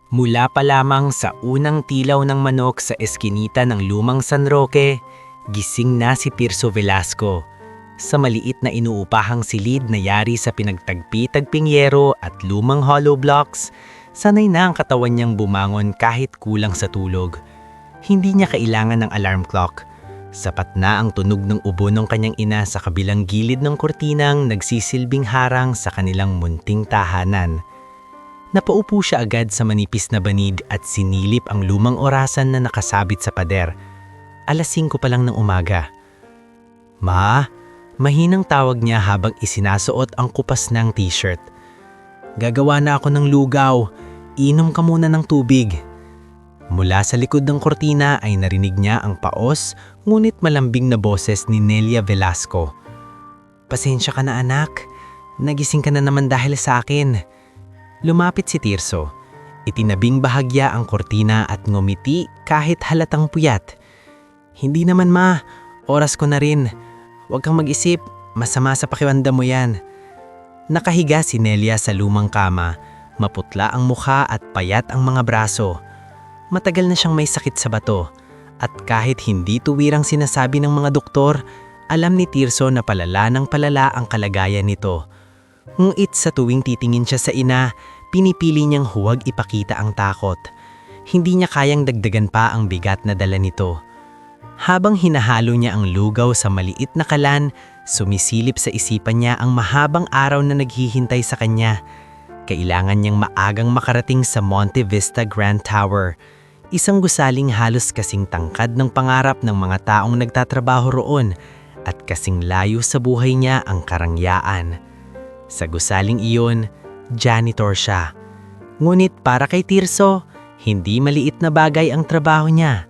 Mula pa lamang sa unang tilaw ng manok sa eskinita ng lumang San Roque, gising na si Tirso Velasco. Sa maliit na inuupahang silid na yari sa pinagtagpi-tagping yero at lumang hollow blocks, sanay na ang katawan niyang bumangon kahit kulang sa tulog. Hindi niya kailangan ng alarm clock. Sapat na ang tunog ng ubo ng kanyang ina sa kabilang gilid ng kurtinang nagsisilbing harang sa kanilang munting tahanan. Napaupo siya agad sa manipis na banig at sinilip ang lumang orasan na nakasabit sa pader. 5:00 pa lang ng umaga. "Ma?" Mahinang tawag niya habang isinasuot ang kupas ng t-shirt. "Gagawa na ako ng lugaw. Inom ka muna ng tubig." Mula sa likod ng kortina ay narinig niya ang paos ngunit malambing na boses ni Nelia Velasco. "Pasensya ka na anak. Nagising ka na naman dahil sa akin." Lumapit si Tirso. Itinabing bahagya ang kortina at ngumiti kahit halatang puyat. "Hindi naman ma, oras ko na rin. Huwag kang mag-isip, masama sa pakiramdam mo yan." Nakahiga si Nelia sa lumang kama, maputla ang mukha at payat ang mga braso. Matagal na siyang may sakit sa bato, at kahit hindi tuwirang sinasabi ng mga doktor, alam ni Tirso na palala ng palala ang kalagayan nito. Ngunit sa tuwing titingin siya sa ina, pinipili niyang huwag ipakita ang takot. Hindi niya kayang dagdagan pa ang bigat na dala nito. Habang hinahalo niya ang lugaw sa maliit na kalan, sumisilip sa isipan niya ang mahabang araw na naghihintay sa kanya. Kailangan niyang maagang makarating sa Monte Vista Grand Tower, isang gusaling halos kasing tangkad ng pangarap ng mga taong nagtatrabaho roon at kasing layo sa buhay niya ang karangyaan. Sa gusaling iyon, janitor siya. Ngunit para kay Tirso, hindi maliit na bagay ang trabaho niya.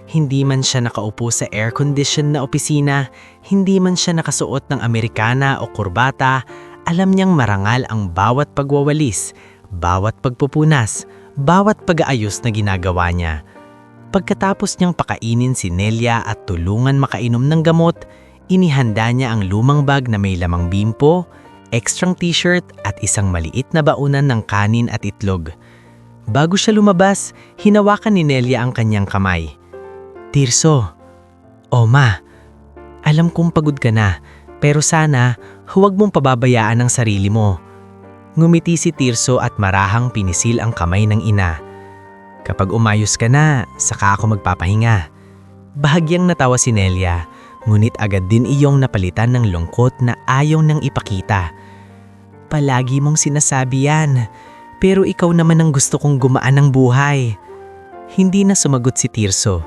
Hindi man siya nakaupo sa air-condition na opisina, hindi man siya nakasuot ng Amerikana o kurbata, alam niyang marangal ang bawat pagwawalis, bawat pagpupunas, bawat pag-aayos na ginagawa niya. Pagkatapos niyang pakainin si Nelia at tulungan makainom ng gamot, inihanda niya ang lumang bag na may lamang bimpo, extrang t-shirt at isang maliit na baunan ng kanin at itlog. Bago siya lumabas, hinawakan ni Nelia ang kanyang kamay. "Tirso, ma, alam kong pagod ka na, pero sana huwag mong pababayaan ang sarili mo." Ngumiti si Tirso at marahang pinisil ang kamay ng ina. "Kapag umayos ka na, saka ako magpapahinga." Bahagyang natawa si Nelia, ngunit agad din iyong napalitan ng lungkot na ayaw nang ipakita. "Palagi mong sinasabi yan, pero ikaw naman ang gusto kong gumaan ng buhay." Hindi na sumagot si Tirso.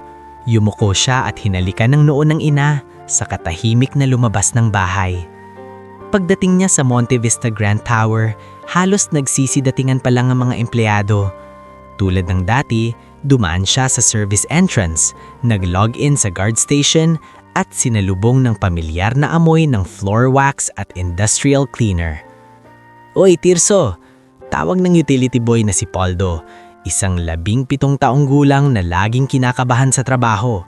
Yumuko siya at hinalikan ng noo ng ina sa katahimik na lumabas ng bahay. Pagdating niya sa Monte Vista Grand Tower, halos nagsisidatingan pa lang ang mga empleyado. Tulad ng dati, dumaan siya sa service entrance, nag-log-in sa guard station at sinalubong ng pamilyar na amoy ng floor wax at industrial cleaner. "Oy, Tirso!" Tawag ng utility boy na si Poldo, isang 17 taong gulang na laging kinakabahan sa trabaho.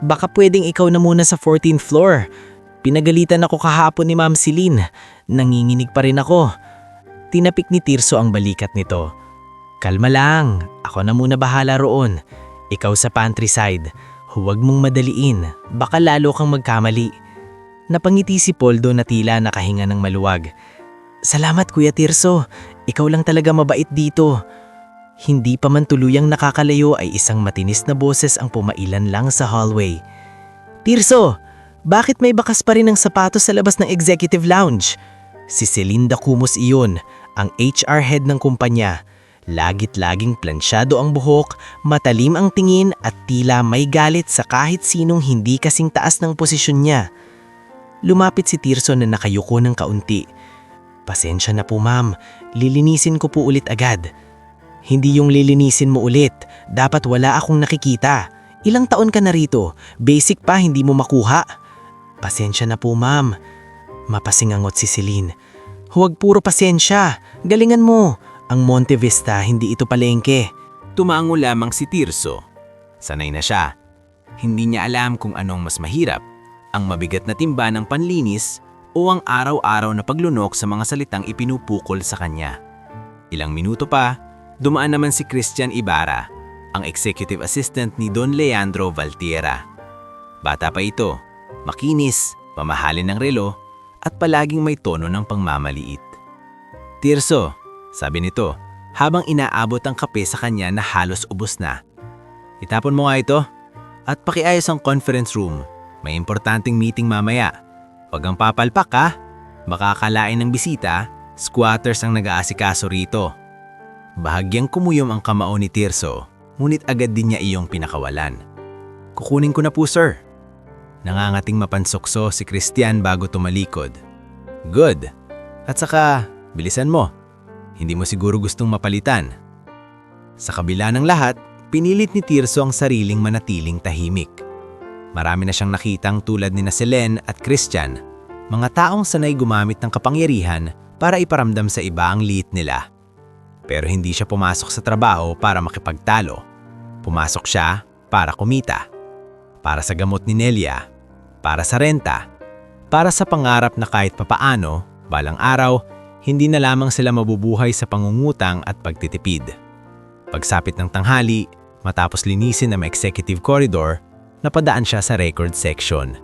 "Baka pwedeng ikaw na muna sa 14th floor. Pinagalitan ako kahapon ni Ma'am Celine. Nanginginig pa rin ako." Tinapik ni Tirso ang balikat nito. "Kalma lang, ako na muna bahala roon. Ikaw sa pantry side. Huwag mong madaliin, baka lalo kang magkamali." Napangiti si Poldo na tila nakahinga ng maluwag. "Salamat Kuya Tirso, ikaw lang talaga mabait dito." Hindi pa man tuluyang nakakalayo ay isang matinis na boses ang pumailan lang sa hallway. "Tirso, bakit may bakas pa rin ang sapatos sa labas ng executive lounge?" Si Celinda Cumos iyon, ang HR head ng kumpanya. Lagit-laging plansyado ang buhok, matalim ang tingin at tila may galit sa kahit sinong hindi kasing taas ng posisyon niya. Lumapit si Tirso na nakayuko ng kaunti. "Pasensya na po ma'am, lilinisin ko po ulit agad." "Hindi yung lilinisin mo ulit, dapat wala akong nakikita. Ilang taon ka na rito, basic pa hindi mo makuha." "Pasensya na po ma'am." Mapasingangot si Celine. "Huwag puro pasensya, galingan mo. Ang Monte Vista hindi ito palengke." Tumango lamang si Tirso. Sanay na siya. Hindi niya alam kung anong mas mahirap, ang mabigat na timba ng panlinis o ang araw-araw na paglunok sa mga salitang ipinupukol sa kanya. Ilang minuto pa, dumaan naman si Christian Ibarra, ang executive assistant ni Don Leandro Valtiera. Bata pa ito, makinis, mamahalin ng relo, at palaging may tono ng pangmamaliit. "Tirso," sabi nito, habang inaabot ang kape sa kanya na halos ubos na. "Itapon mo nga ito at pakiayos ang conference room. May importanteng meeting mamaya. Huwag kang papalpak ha. Baka akalain ng bisita, squatters ang nag-aasikaso rito." Bahagyang kumuyom ang kamao ni Tirso, ngunit agad din niya iyong pinakawalan. "Kukunin ko na po, sir." Nangangating mapansokso si Christian bago tumalikod. "Good. At saka, bilisan mo. Hindi mo siguro gustong mapalitan." Sa kabila ng lahat, pinilit ni Tirso ang sariling manatiling tahimik. Marami na siyang nakitang tulad ni Selene at Christian, mga taong sanay gumamit ng kapangyarihan para iparamdam sa iba ang liit nila. Pero hindi siya pumasok sa trabaho para makipagtalo. Pumasok siya para kumita. Para sa gamot ni Nelia, para sa renta, para sa pangarap na kahit papaano, balang araw, hindi na lamang sila mabubuhay sa pangungutang at pagtitipid. Pagsapit ng tanghali, matapos linisin ang executive corridor, napadaan siya sa record section.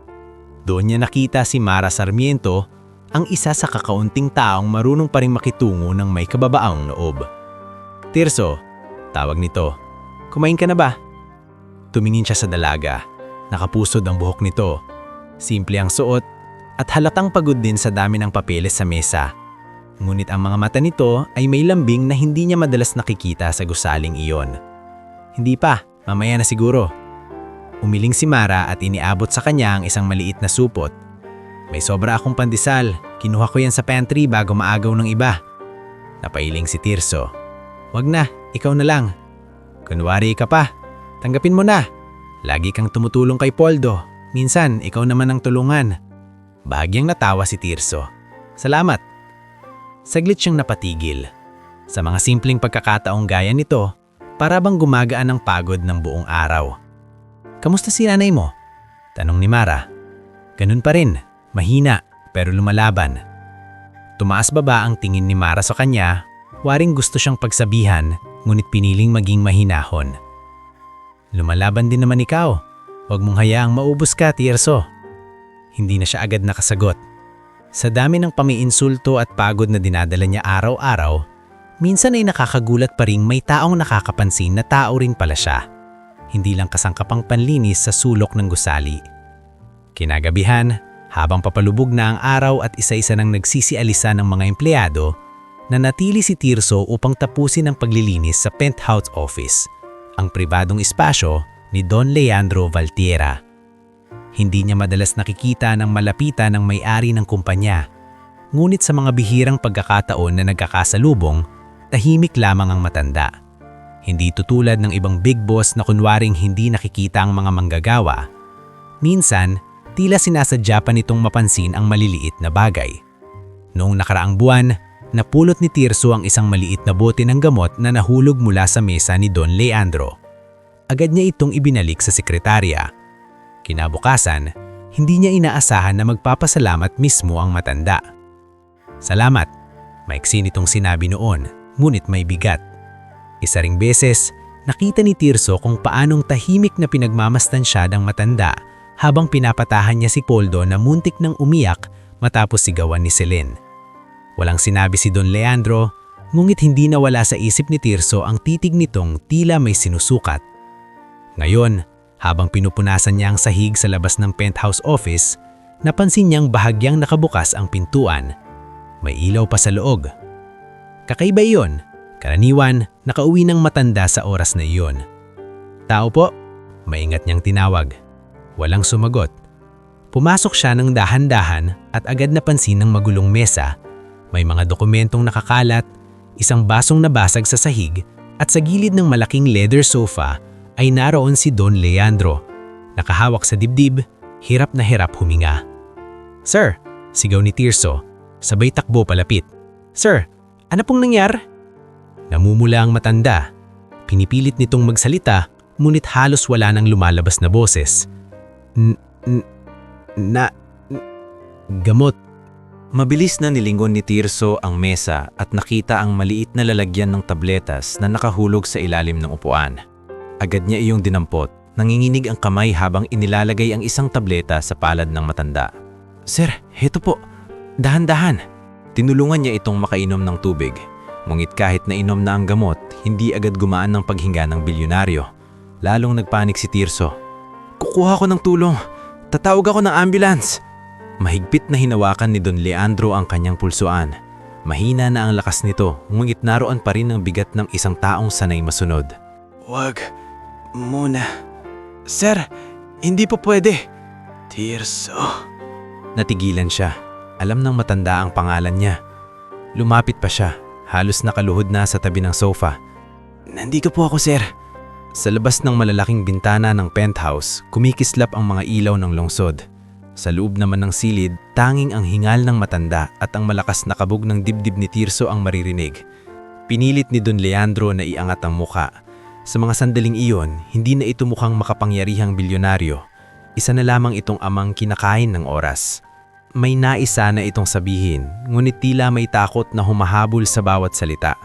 Doon niya nakita si Mara Sarmiento, ang isa sa kakaunting taong marunong pa ring makitungo ng may kababaang loob. "Tirso," tawag nito, "kumain ka na ba?" Tumingin siya sa dalaga. Nakapusod ang buhok nito. Simple ang suot at halatang pagod din sa dami ng papeles sa mesa. Ngunit ang mga mata nito ay may lambing na hindi niya madalas nakikita sa gusaling iyon. "Hindi pa, mamaya na siguro." Umiling si Mara at iniabot sa kanya ang isang maliit na supot. "May sobra akong pandesal, kinuha ko yan sa pantry bago maagaw ng iba." Napailing si Tirso. "Wag na, ikaw na lang. Kunwari ka pa, tanggapin mo na. Lagi kang tumutulong kay Poldo, minsan ikaw naman ang tulungan." Bahagyang natawa si Tirso. "Salamat." Saglit siyang napatigil. Sa mga simpleng pagkakataong gaya nito, para bang gumagaan ang pagod ng buong araw. "Kamusta si nanay mo?" tanong ni Mara. "Ganun pa rin, mahina pero lumalaban." Tumaas baba ang tingin ni Mara sa kanya, waring gusto siyang pagsabihan, ngunit piniling maging mahinahon. "Lumalaban din naman ikaw. Huwag mong hayaang maubos ka, Tirso." Hindi na siya agad nakasagot. Sa dami ng pamiinsulto at pagod na dinadala niya araw-araw, minsan ay nakakagulat pa ring may taong nakakapansin na tao rin pala siya. Hindi lang kasangkapang panlinis sa sulok ng gusali. Kinagabihan, habang papalubog na ang araw at isa-isa nang nagsisialisa ng mga empleyado, nanatili si Tirso upang tapusin ang paglilinis sa penthouse office, ang pribadong espasyo ni Don Leandro Valtiera. Hindi niya madalas nakikita ng malapitan ng may-ari ng kumpanya, ngunit sa mga bihirang pagkakataon na nagkakasalubong, tahimik lamang ang matanda. Hindi tutulad ng ibang big boss na kunwaring hindi nakikita ang mga manggagawa. Minsan, tila sinasadya pa nitong mapansin ang maliliit na bagay. Noong nakaraang buwan, napulot ni Tirso ang isang maliit na bote ng gamot na nahulog mula sa mesa ni Don Leandro. Agad niya itong ibinalik sa sekretarya. Kinabukasan, hindi niya inaasahan na magpapasalamat mismo ang matanda. "Salamat," maiksi nitong sinabi noon, ngunit may bigat. Isa ring beses, nakita ni Tirso kung paanong tahimik na pinagmamastan siya ng matanda habang pinapatahan niya si Poldo na muntik nang umiyak matapos sigawan ni Selene. Walang sinabi si Don Leandro, ngunit hindi nawala sa isip ni Tirso ang titig nitong tila may sinusukat. Ngayon, habang pinupunasan niya ang sahig sa labas ng penthouse office, napansin niyang bahagyang nakabukas ang pintuan. May ilaw pa sa loob. Kakaiba iyon. Karaniwan, nakauwi ng matanda sa oras na iyon. "Tao po," maingat niyang tinawag. Walang sumagot. Pumasok siya ng dahan-dahan at agad napansin ng magulong mesa. May mga dokumentong nakakalat, isang basong nabasag sa sahig, at sa gilid ng malaking leather sofa ay naroon si Don Leandro. Nakahawak sa dibdib, hirap na hirap huminga. "Sir," sigaw ni Tirso, sabay takbo palapit. "Sir, ano pong nangyari?" Namumula ang matanda. Pinipilit nitong magsalita, ngunit halos wala nang lumalabas na boses. Gamot. Mabilis na nilingon ni Tirso ang mesa at nakita ang maliit na lalagyan ng tabletas na nakahulog sa ilalim ng upuan. Agad niya iyong dinampot, nanginginig ang kamay habang inilalagay ang isang tableta sa palad ng matanda. "Sir, heto po. Dahan-dahan." Tinulungan niya itong makainom ng tubig. Ngunit kahit nainom na ang gamot, hindi agad gumaan ng paghinga ng bilyonaryo. Lalong nagpanik si Tirso. "Kukuha ko ng tulong. Tatawag ako ng ambulance." Mahigpit na hinawakan ni Don Leandro ang kanyang pulsuan. Mahina na ang lakas nito, ngunit naroon pa rin ang bigat ng isang taong sanay masunod. Wag muna. Sir, hindi po pwede. Tirso. Natigilan siya. Alam ng matanda ang pangalan niya. Lumapit pa siya, halos nakaluhod na sa tabi ng sofa. Nandito po ako, sir. Sa labas ng malalaking bintana ng penthouse, kumikislap ang mga ilaw ng lungsod. Sa loob naman ng silid, tanging ang hingal ng matanda at ang malakas na kabog ng dibdib ni Tirso ang maririnig. Pinilit ni Don Leandro na iangat ang muka. Sa mga sandaling iyon, hindi na ito mukhang makapangyarihang bilyonaryo. Isa na lamang itong amang kinakain ng oras. May nais sana itong sabihin, ngunit tila may takot na humahabol sa bawat salita.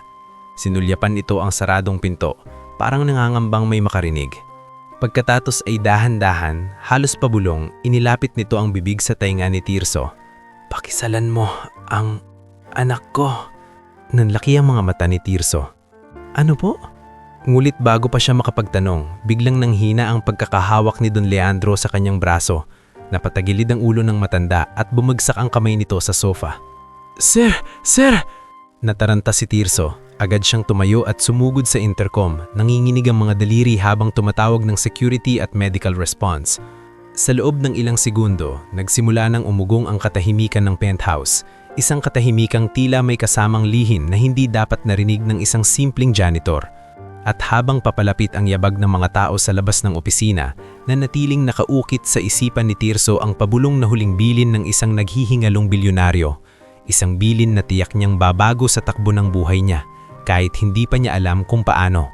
Sinulyapan ito ang saradong pinto, parang nangangambang may makarinig. Pagkatapos ay dahan-dahan, halos pabulong, inilapit nito ang bibig sa tainga ni Tirso. "Pakisalan mo ang anak ko." Nanlaki ang mga mata ni Tirso. "Ano po?" Ngulit bago pa siya makapagtanong, biglang nanghina ang pagkakahawak ni Don Leandro sa kanyang braso. Napatagilid ang ulo ng matanda at bumagsak ang kamay nito sa sofa. "Sir! Sir!" Nataranta si Tirso. Agad siyang tumayo at sumugod sa intercom, nanginginig ang mga daliri habang tumatawag ng security at medical response. Sa loob ng ilang segundo, nagsimula nang umugong ang katahimikan ng penthouse, isang katahimikang tila may kasamang lihim na hindi dapat narinig ng isang simpleng janitor. At habang papalapit ang yabag ng mga tao sa labas ng opisina, nanatiling nakaukit sa isipan ni Tirso ang pabulong na huling bilin ng isang naghihingalong bilyonaryo, isang bilin na tiyak niyang babago sa takbo ng buhay niya, kahit hindi pa niya alam kung paano.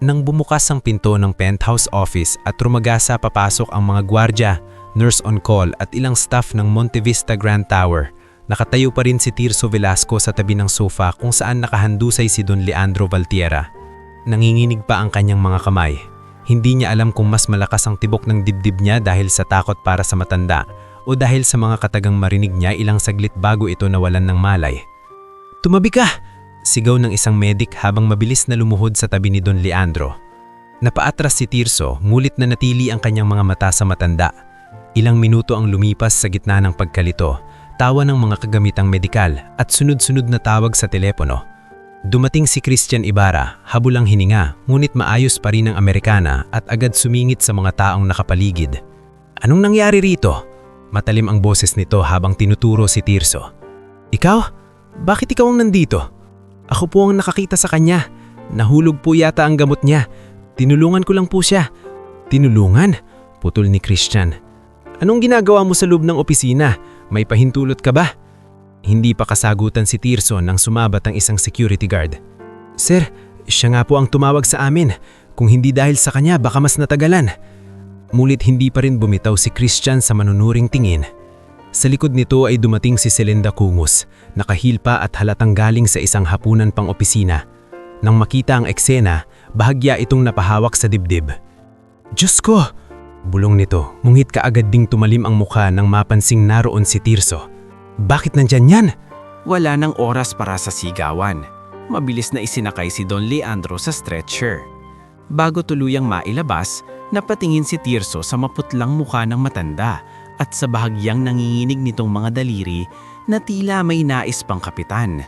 Nang bumukas ang pinto ng penthouse office at rumagasa papasok ang mga gwardya, nurse on call at ilang staff ng Monte Vista Grand Tower, nakatayo pa rin si Tirso Velasco sa tabi ng sofa kung saan nakahandusay si Don Leandro Valtierra. Nanginginig pa ang kanyang mga kamay. Hindi niya alam kung mas malakas ang tibok ng dibdib niya dahil sa takot para sa matanda o dahil sa mga katagang marinig niya ilang saglit bago ito nawalan ng malay. "Tumabi ka!" Sigaw ng isang medik habang mabilis na lumuhod sa tabi ni Don Leandro. Napaatras si Tirso, ngulit na natili ang kanyang mga mata sa matanda. Ilang minuto ang lumipas sa gitna ng pagkalito, tawa ng mga kagamitang medikal at sunod-sunod na tawag sa telepono. Dumating si Christian Ibarra, habulang hininga, ngunit maayos pa rin ang Amerikana at agad sumingit sa mga taong nakapaligid. "Anong nangyari rito?" Matalim ang boses nito habang tinuturo si Tirso. "Ikaw? Bakit ikaw ang nandito?" "Ako po ang nakakita sa kanya. Nahulog po yata ang gamot niya. Tinulungan ko lang po siya." "Tinulungan?" Putol ni Christian. "Anong ginagawa mo sa loob ng opisina? May pahintulot ka ba?" Hindi pa kasagutan si Tirso nang sumabat ang isang security guard. "Sir, siya nga po ang tumawag sa amin. Kung hindi dahil sa kanya baka mas natagalan." Mulit hindi pa rin bumitaw si Christian sa manunuring tingin. Sa likod nito ay dumating si Celinda Cungus, nakahilpa at halatang galing sa isang hapunan pang opisina. Nang makita ang eksena, bahagya itong napahawak sa dibdib. "Diyos ko!" Bulong nito, ngunit kaagad ding tumalim ang mukha nang mapansing naroon si Tirso. "Bakit nandyan yan?" Wala nang oras para sa sigawan. Mabilis na isinakay si Don Leandro sa stretcher. Bago tuluyang mailabas, napatingin si Tirso sa maputlang mukha ng matanda at sa bahagyang nanginginig nitong mga daliri na tila may nais pang kapitan.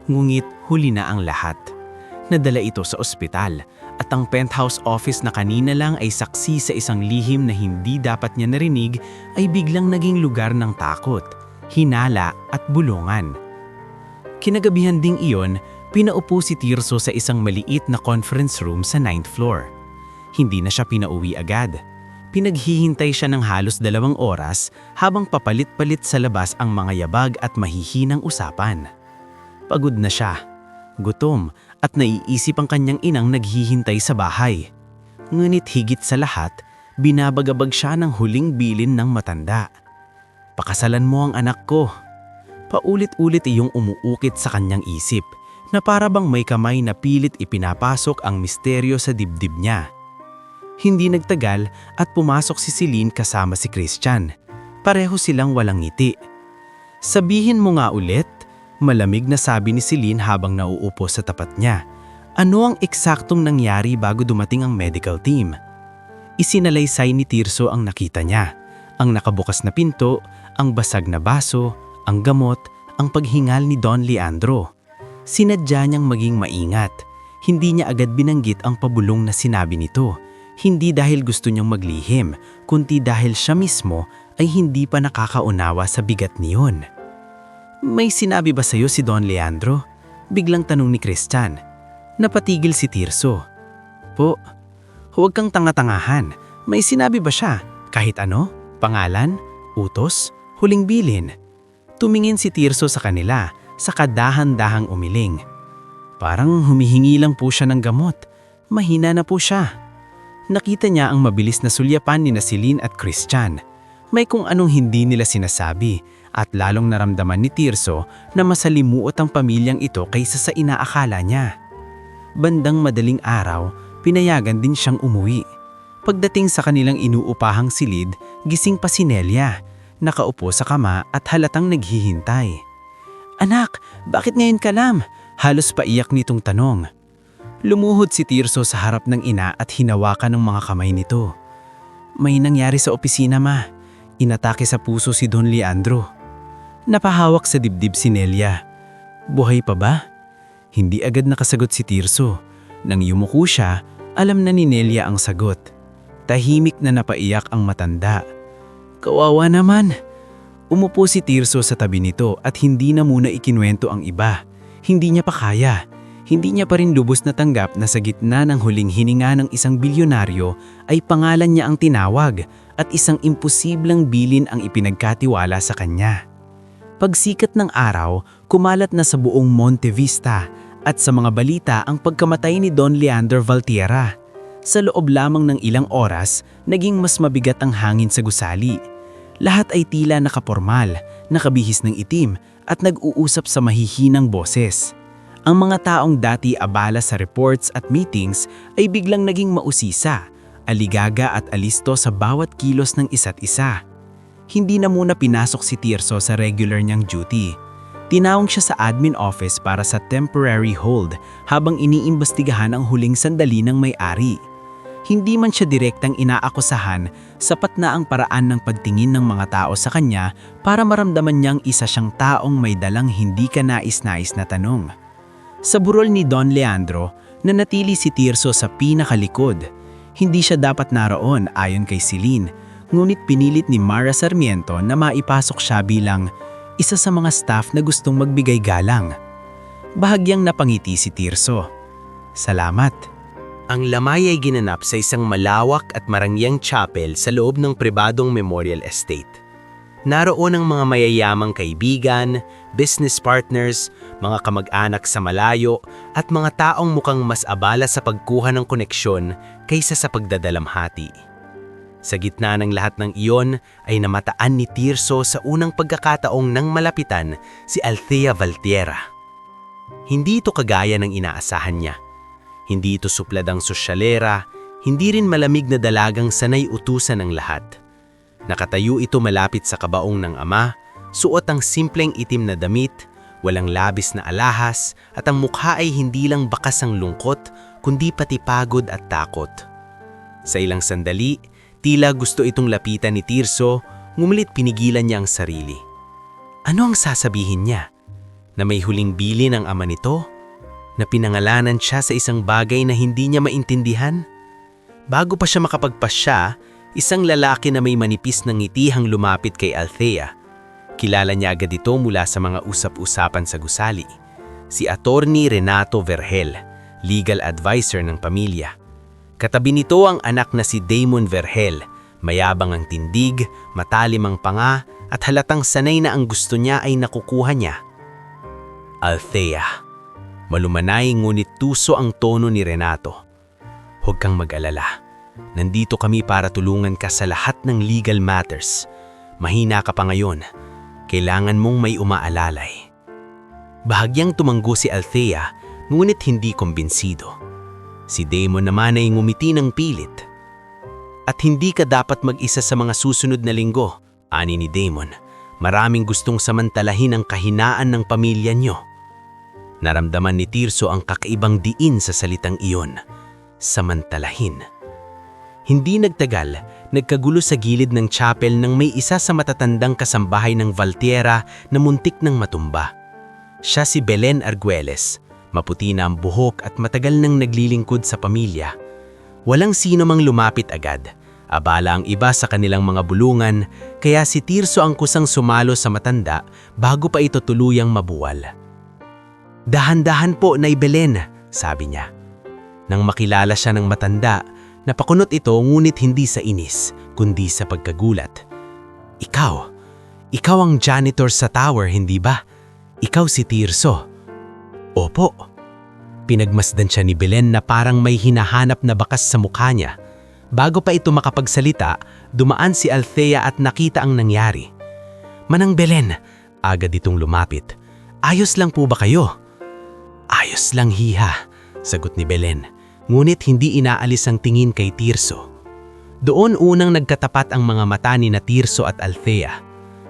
Ngunit huli na ang lahat. Nadala ito sa ospital at ang penthouse office na kanina lang ay saksi sa isang lihim na hindi dapat niya narinig ay biglang naging lugar ng takot, hinala at bulungan. Kinagabihan ding iyon, pinaupo si Tirso sa isang maliit na conference room sa 9th floor. Hindi na siya pinauwi agad. Pinaghihintay siya ng halos 2 oras habang papalit-palit sa labas ang mga yabag at mahihinang usapan. Pagod na siya, gutom at naiisip ang kanyang inang naghihintay sa bahay. Ngunit higit sa lahat, binabagabag siya ng huling bilin ng matanda. "Pakasalan mo ang anak ko." Paulit-ulit iyong umuukit sa kanyang isip na para bang may kamay na pilit ipinapasok ang misteryo sa dibdib niya. Hindi nagtagal at pumasok si Celine kasama si Christian. Pareho silang walang ngiti. "Sabihin mo nga ulit," malamig na sabi ni Celine habang nauupo sa tapat niya. "Ano ang eksaktong nangyari bago dumating ang medical team?" Isinalaysay ni Tirso ang nakita niya. Ang nakabukas na pinto, ang basag na baso, ang gamot, ang paghingal ni Don Leandro. Sinadya niyang maging maingat. Hindi niya agad binanggit ang pabulong na sinabi nito. Hindi dahil gusto niyang maglihim, kundi dahil siya mismo ay hindi pa nakakaunawa sa bigat niyon. "May sinabi ba sa'yo si Don Leandro?" Biglang tanong ni Christian. Napatigil si Tirso. "Po, huwag kang tanga-tangahan. May sinabi ba siya? Kahit ano? Pangalan? Utos? Huling bilin?" Tumingin si Tirso sa kanila, saka dahan-dahang umiling. Parang humihingi lang po siya ng gamot. Mahina na po siya. Nakita niya ang mabilis na sulyapan ni Celine at Christian. May kung anong hindi nila sinasabi at lalong naramdaman ni Tirso na masalimuot ang pamilyang ito kaysa sa inaakala niya. Bandang madaling araw, pinayagan din siyang umuwi. Pagdating sa kanilang inuupahang silid, gising pa si Nelia. Nakaupo sa kama at halatang naghihintay. "Anak, bakit ngayon ka lam?" Halos paiyak nitong tanong. Lumuhod si Tirso sa harap ng ina at hinawakan ng mga kamay nito. "May nangyari sa opisina, ma. Inatake sa puso si Don Leandro." Napahawak sa dibdib si Nelia. "Buhay pa ba?" Hindi agad nakasagot si Tirso. Nang yumuko siya, alam na ni Nelia ang sagot. Tahimik na napaiyak ang matanda. "Kawawa naman." Umupo si Tirso sa tabi nito at hindi na muna ikinuwento ang iba. Hindi niya pa kaya. Hindi niya pa rin lubos na tanggap na sa gitna ng huling hininga ng isang bilyonaryo ay pangalan niya ang tinawag at isang imposibleng bilin ang ipinagkatiwala sa kanya. Pagsikat ng araw, kumalat na sa buong Monte Vista at sa mga balita ang pagkamatay ni Don Leandro Valtierra. Sa loob lamang ng ilang oras, naging mas mabigat ang hangin sa gusali. Lahat ay tila nakapormal, nakabihis ng itim at nag-uusap sa mahihinang boses. Ang mga taong dati abala sa reports at meetings ay biglang naging mausisa, aligaga at alisto sa bawat kilos ng isa't isa. Hindi na muna pinasok si Tirso sa regular niyang duty. Tinawag siya sa admin office para sa temporary hold habang iniimbestigahan ang huling sandali ng may-ari. Hindi man siya direktang inaakusahan, sapat na ang paraan ng pagtingin ng mga tao sa kanya para maramdaman niyang isa siyang taong may dalang hindi kanais-nais na tanong. Sa burol ni Don Leandro, nanatili si Tirso sa pinakalikod. Hindi siya dapat naroon ayon kay Celine, ngunit pinilit ni Mara Sarmiento na maipasok siya bilang isa sa mga staff na gustong magbigay galang. Bahagyang napangiti si Tirso. "Salamat." Ang lamay ay ginanap sa isang malawak at marangyang chapel sa loob ng pribadong memorial estate. Naroon ang mga mayayamang kaibigan, business partners, mga kamag-anak sa malayo at mga taong mukhang mas abala sa pagkuha ng koneksyon kaysa sa pagdadalamhati. Sa gitna ng lahat ng iyon ay namataan ni Tirso sa unang pagkakataong nang malapitan si Althea Valtierra. Hindi ito kagaya ng inaasahan niya. Hindi ito supladang sosyalera, hindi rin malamig na dalagang sanay utusan ng lahat. Nakatayo ito malapit sa kabaong ng ama, suot ang simpleng itim na damit, walang labis na alahas, at ang mukha ay hindi lang bakas ang lungkot, kundi pati pagod at takot. Sa ilang sandali, tila gusto itong lapitan ni Tirso, ngunit pinigilan niya ang sarili. Ano ang sasabihin niya? Na may huling bilin ang ama nito? Na pinangalanan siya sa isang bagay na hindi niya maintindihan? Bago pa siya makapagpasya, isang lalaki na may manipis ng ngitihang lumapit kay Althea. Kilala niya agad ito mula sa mga usap-usapan sa gusali. Si Attorney Renato Vergel, legal advisor ng pamilya. Katabi nito ang anak na si Damon Vergel, mayabang ang tindig, matalim ang panga, at halatang sanay na ang gusto niya ay nakukuha niya. Althea. Malumanay ngunit tuso ang tono ni Renato. Huwag kang mag-alala. Nandito kami para tulungan ka sa lahat ng legal matters. Mahina ka pa ngayon. Kailangan mong may umaalalay. Bahagyang tumanggo si Althea, ngunit hindi kumbinsido. Si Damon naman ay ngumiti ng pilit. At hindi ka dapat mag-isa sa mga susunod na linggo, ani ni Damon. Maraming gustong samantalahin ang kahinaan ng pamilya niyo. Naramdaman ni Tirso ang kakaibang diin sa salitang iyon. Samantalahin. Hindi nagtagal, nagkagulo sa gilid ng chapel nang may isa sa matatandang kasambahay ng Valtierra na muntik ng matumba. Siya si Belen Arguelles, maputi na ang buhok at matagal nang naglilingkod sa pamilya. Walang sino mang lumapit agad. Abala ang iba sa kanilang mga bulungan, kaya si Tirso ang kusang sumalo sa matanda bago pa ito tuluyang mabuwal. "Dahan-dahan po, Nay Belen," sabi niya. Nang makilala siya ng matanda, napakunot ito ngunit hindi sa inis, kundi sa pagkagulat. Ikaw ang janitor sa tower, hindi ba? Ikaw si Tirso." "Opo." Pinagmasdan siya ni Belen na parang may hinahanap na bakas sa mukha niya. Bago pa ito makapagsalita, dumaan si Althea at nakita ang nangyari. "Manang Belen," agad itong lumapit. "Ayos lang po ba kayo?" "Ayos lang, hiha," sagot ni Belen, ngunit hindi inaalis ang tingin kay Tirso. Doon unang nagkatapat ang mga mata ni na Tirso at Althea.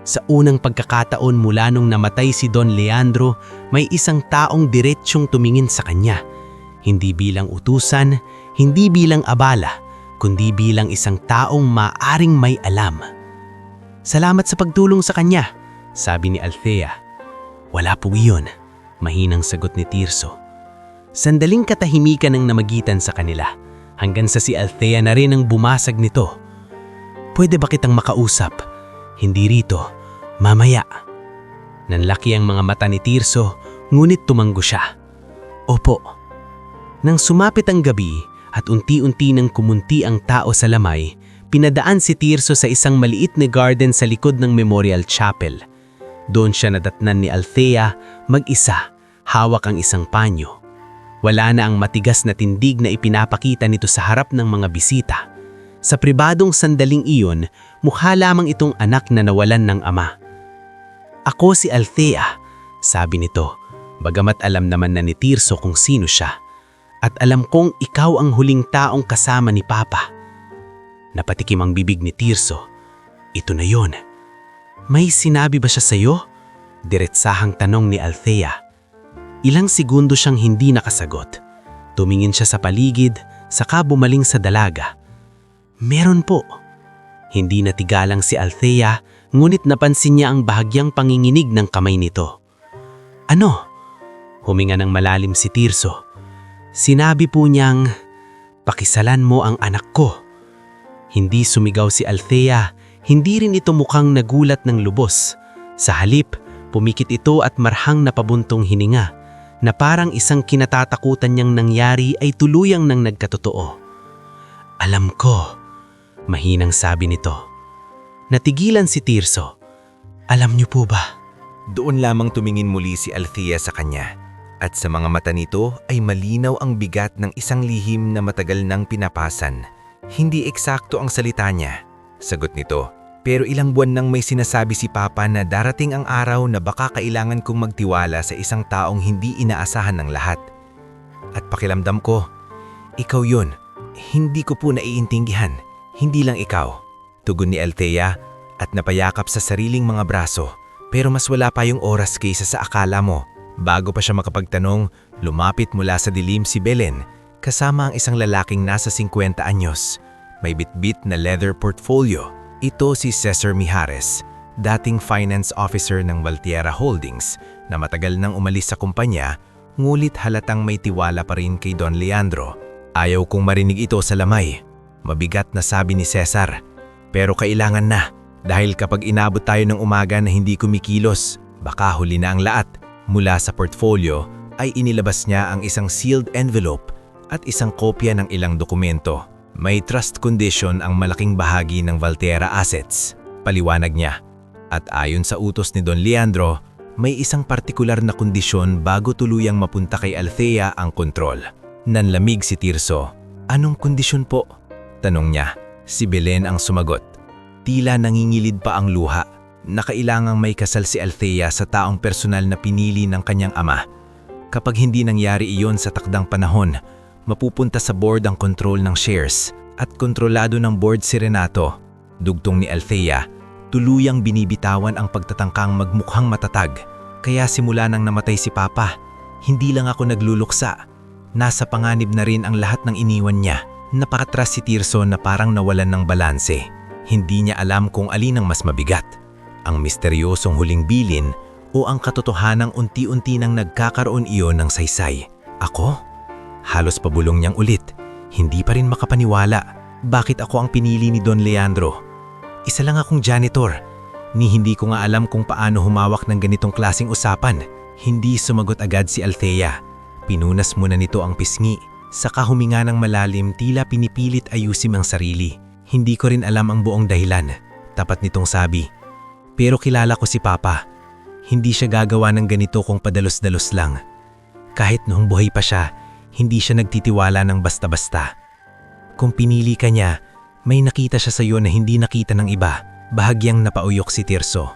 Sa unang pagkakataon mula nung namatay si Don Leandro, may isang taong diretsyong tumingin sa kanya. Hindi bilang utusan, hindi bilang abala, kundi bilang isang taong maaring may alam. "Salamat sa pagtulong sa kanya," sabi ni Althea. "Wala po iyon," mahinang sagot ni Tirso. Sandaling katahimikan ang namagitan sa kanila, hanggang sa si Althea na rin ang bumasag nito. "Pwede ba kitang makausap? Hindi rito, mamaya." Nanlaki ang mga mata ni Tirso, ngunit tumanggo siya. "Opo." Nang sumapit ang gabi at unti-unti nang kumunti ang tao sa lamay, pinadaan si Tirso sa isang maliit na garden sa likod ng Memorial Chapel. Doon siya nadatnan ni Althea, mag-isa, hawak ang isang panyo. Wala na ang matigas na tindig na ipinapakita nito sa harap ng mga bisita. Sa pribadong sandaling iyon, mukha lamang itong anak na nawalan ng ama. "Ako si Althea," sabi nito, bagamat alam naman na ni Tirso kung sino siya. "At alam kong ikaw ang huling taong kasama ni Papa." Napatikim ang bibig ni Tirso. "Ito na yon. May sinabi ba siya sa'yo?" Diretsahang tanong ni Althea. Ilang segundo siyang hindi nakasagot. Tumingin siya sa paligid, saka bumaling sa dalaga. "Meron po." Hindi natigalang si Althea, ngunit napansin niya ang bahagyang panginginig ng kamay nito. "Ano?" Huminga ng malalim si Tirso. Sinabi po niyang, "Pakisalan mo ang anak ko." Hindi sumigaw si Althea, hindi rin ito mukhang nagulat ng lubos. Sa halip, pumikit ito at marhang napabuntong hininga, na parang isang kinatatakutan niyang nangyari ay tuluyang nang nagkatotoo. "Alam ko," mahinang sabi nito. Natigilan si Tirso. "Alam niyo po ba?" Doon lamang tumingin muli si Althea sa kanya. At sa mga mata nito ay malinaw ang bigat ng isang lihim na matagal nang pinapasan. Hindi eksakto ang salita niya, sagot nito. Pero ilang buwan nang may sinasabi si Papa na darating ang araw na baka kailangan kong magtiwala sa isang taong hindi inaasahan ng lahat. At pakiramdam ko, ikaw yun. Hindi ko po naiintindihan. Hindi lang ikaw. Tugon ni Althea at napayakap sa sariling mga braso. Pero mas wala pa yung oras kaysa sa akala mo. Bago pa siya makapagtanong, lumapit mula sa dilim si Belen, kasama ang isang lalaking nasa 50 anyos. May bitbit na leather portfolio. Ito si Cesar Mijares, dating finance officer ng Valtierra Holdings na matagal nang umalis sa kumpanya, ngulit halatang may tiwala pa rin kay Don Leandro. "Ayaw kong marinig ito sa lamay," mabigat na sabi ni Cesar. "Pero kailangan na, dahil kapag inabot tayo ng umaga na hindi kumikilos, baka huli na ang lahat." Mula sa portfolio ay inilabas niya ang isang sealed envelope at isang kopya ng ilang dokumento. May trust condition ang malaking bahagi ng Valtierra assets, paliwanag niya. At ayon sa utos ni Don Leandro, may isang partikular na kondisyon bago tuluyang mapunta kay Althea ang kontrol. Nanlamig si Tirso. "Anong kondisyon po?" tanong niya. Si Belen ang sumagot. Tila nangingilid pa ang luha. na kailangang may kasal si Althea sa taong personal na pinili ng kanyang ama. Kapag hindi nangyari iyon sa takdang panahon, mapupunta sa board ang control ng shares at kontrolado ng board si Renato. Dugtong ni Althea, tuluyang binibitawan ang pagtatangkang magmukhang matatag. Kaya simula nang namatay si Papa, hindi lang ako nagluluksa. Nasa panganib na rin ang lahat ng iniwan niya. Napakatras si Tirso na parang nawalan ng balanse. Hindi niya alam kung alin ang mas mabigat. Ang misteryosong huling bilin o ang katotohanang unti-unti nang nagkakaroon iyon ng saysay. Ako? Halos pabulong niyang ulit. Hindi pa rin makapaniwala. Bakit ako ang pinili ni Don Leandro? Isa lang akong janitor. Ni hindi ko nga alam kung paano humawak ng ganitong klaseng usapan. Hindi sumagot agad si Althea. Pinunas muna nito ang pisngi. Saka huminga ng malalim, tila pinipilit ayusin ang sarili. Hindi ko rin alam ang buong dahilan. Tapat nitong sabi. Pero kilala ko si Papa. Hindi siya gagawa ng ganito kung padalos-dalos lang. Kahit noong buhay pa siya, hindi siya nagtitiwala ng basta-basta. Kung pinili ka niya, may nakita siya sa iyo na hindi nakita ng iba. Bahagyang napauyok si Tirso.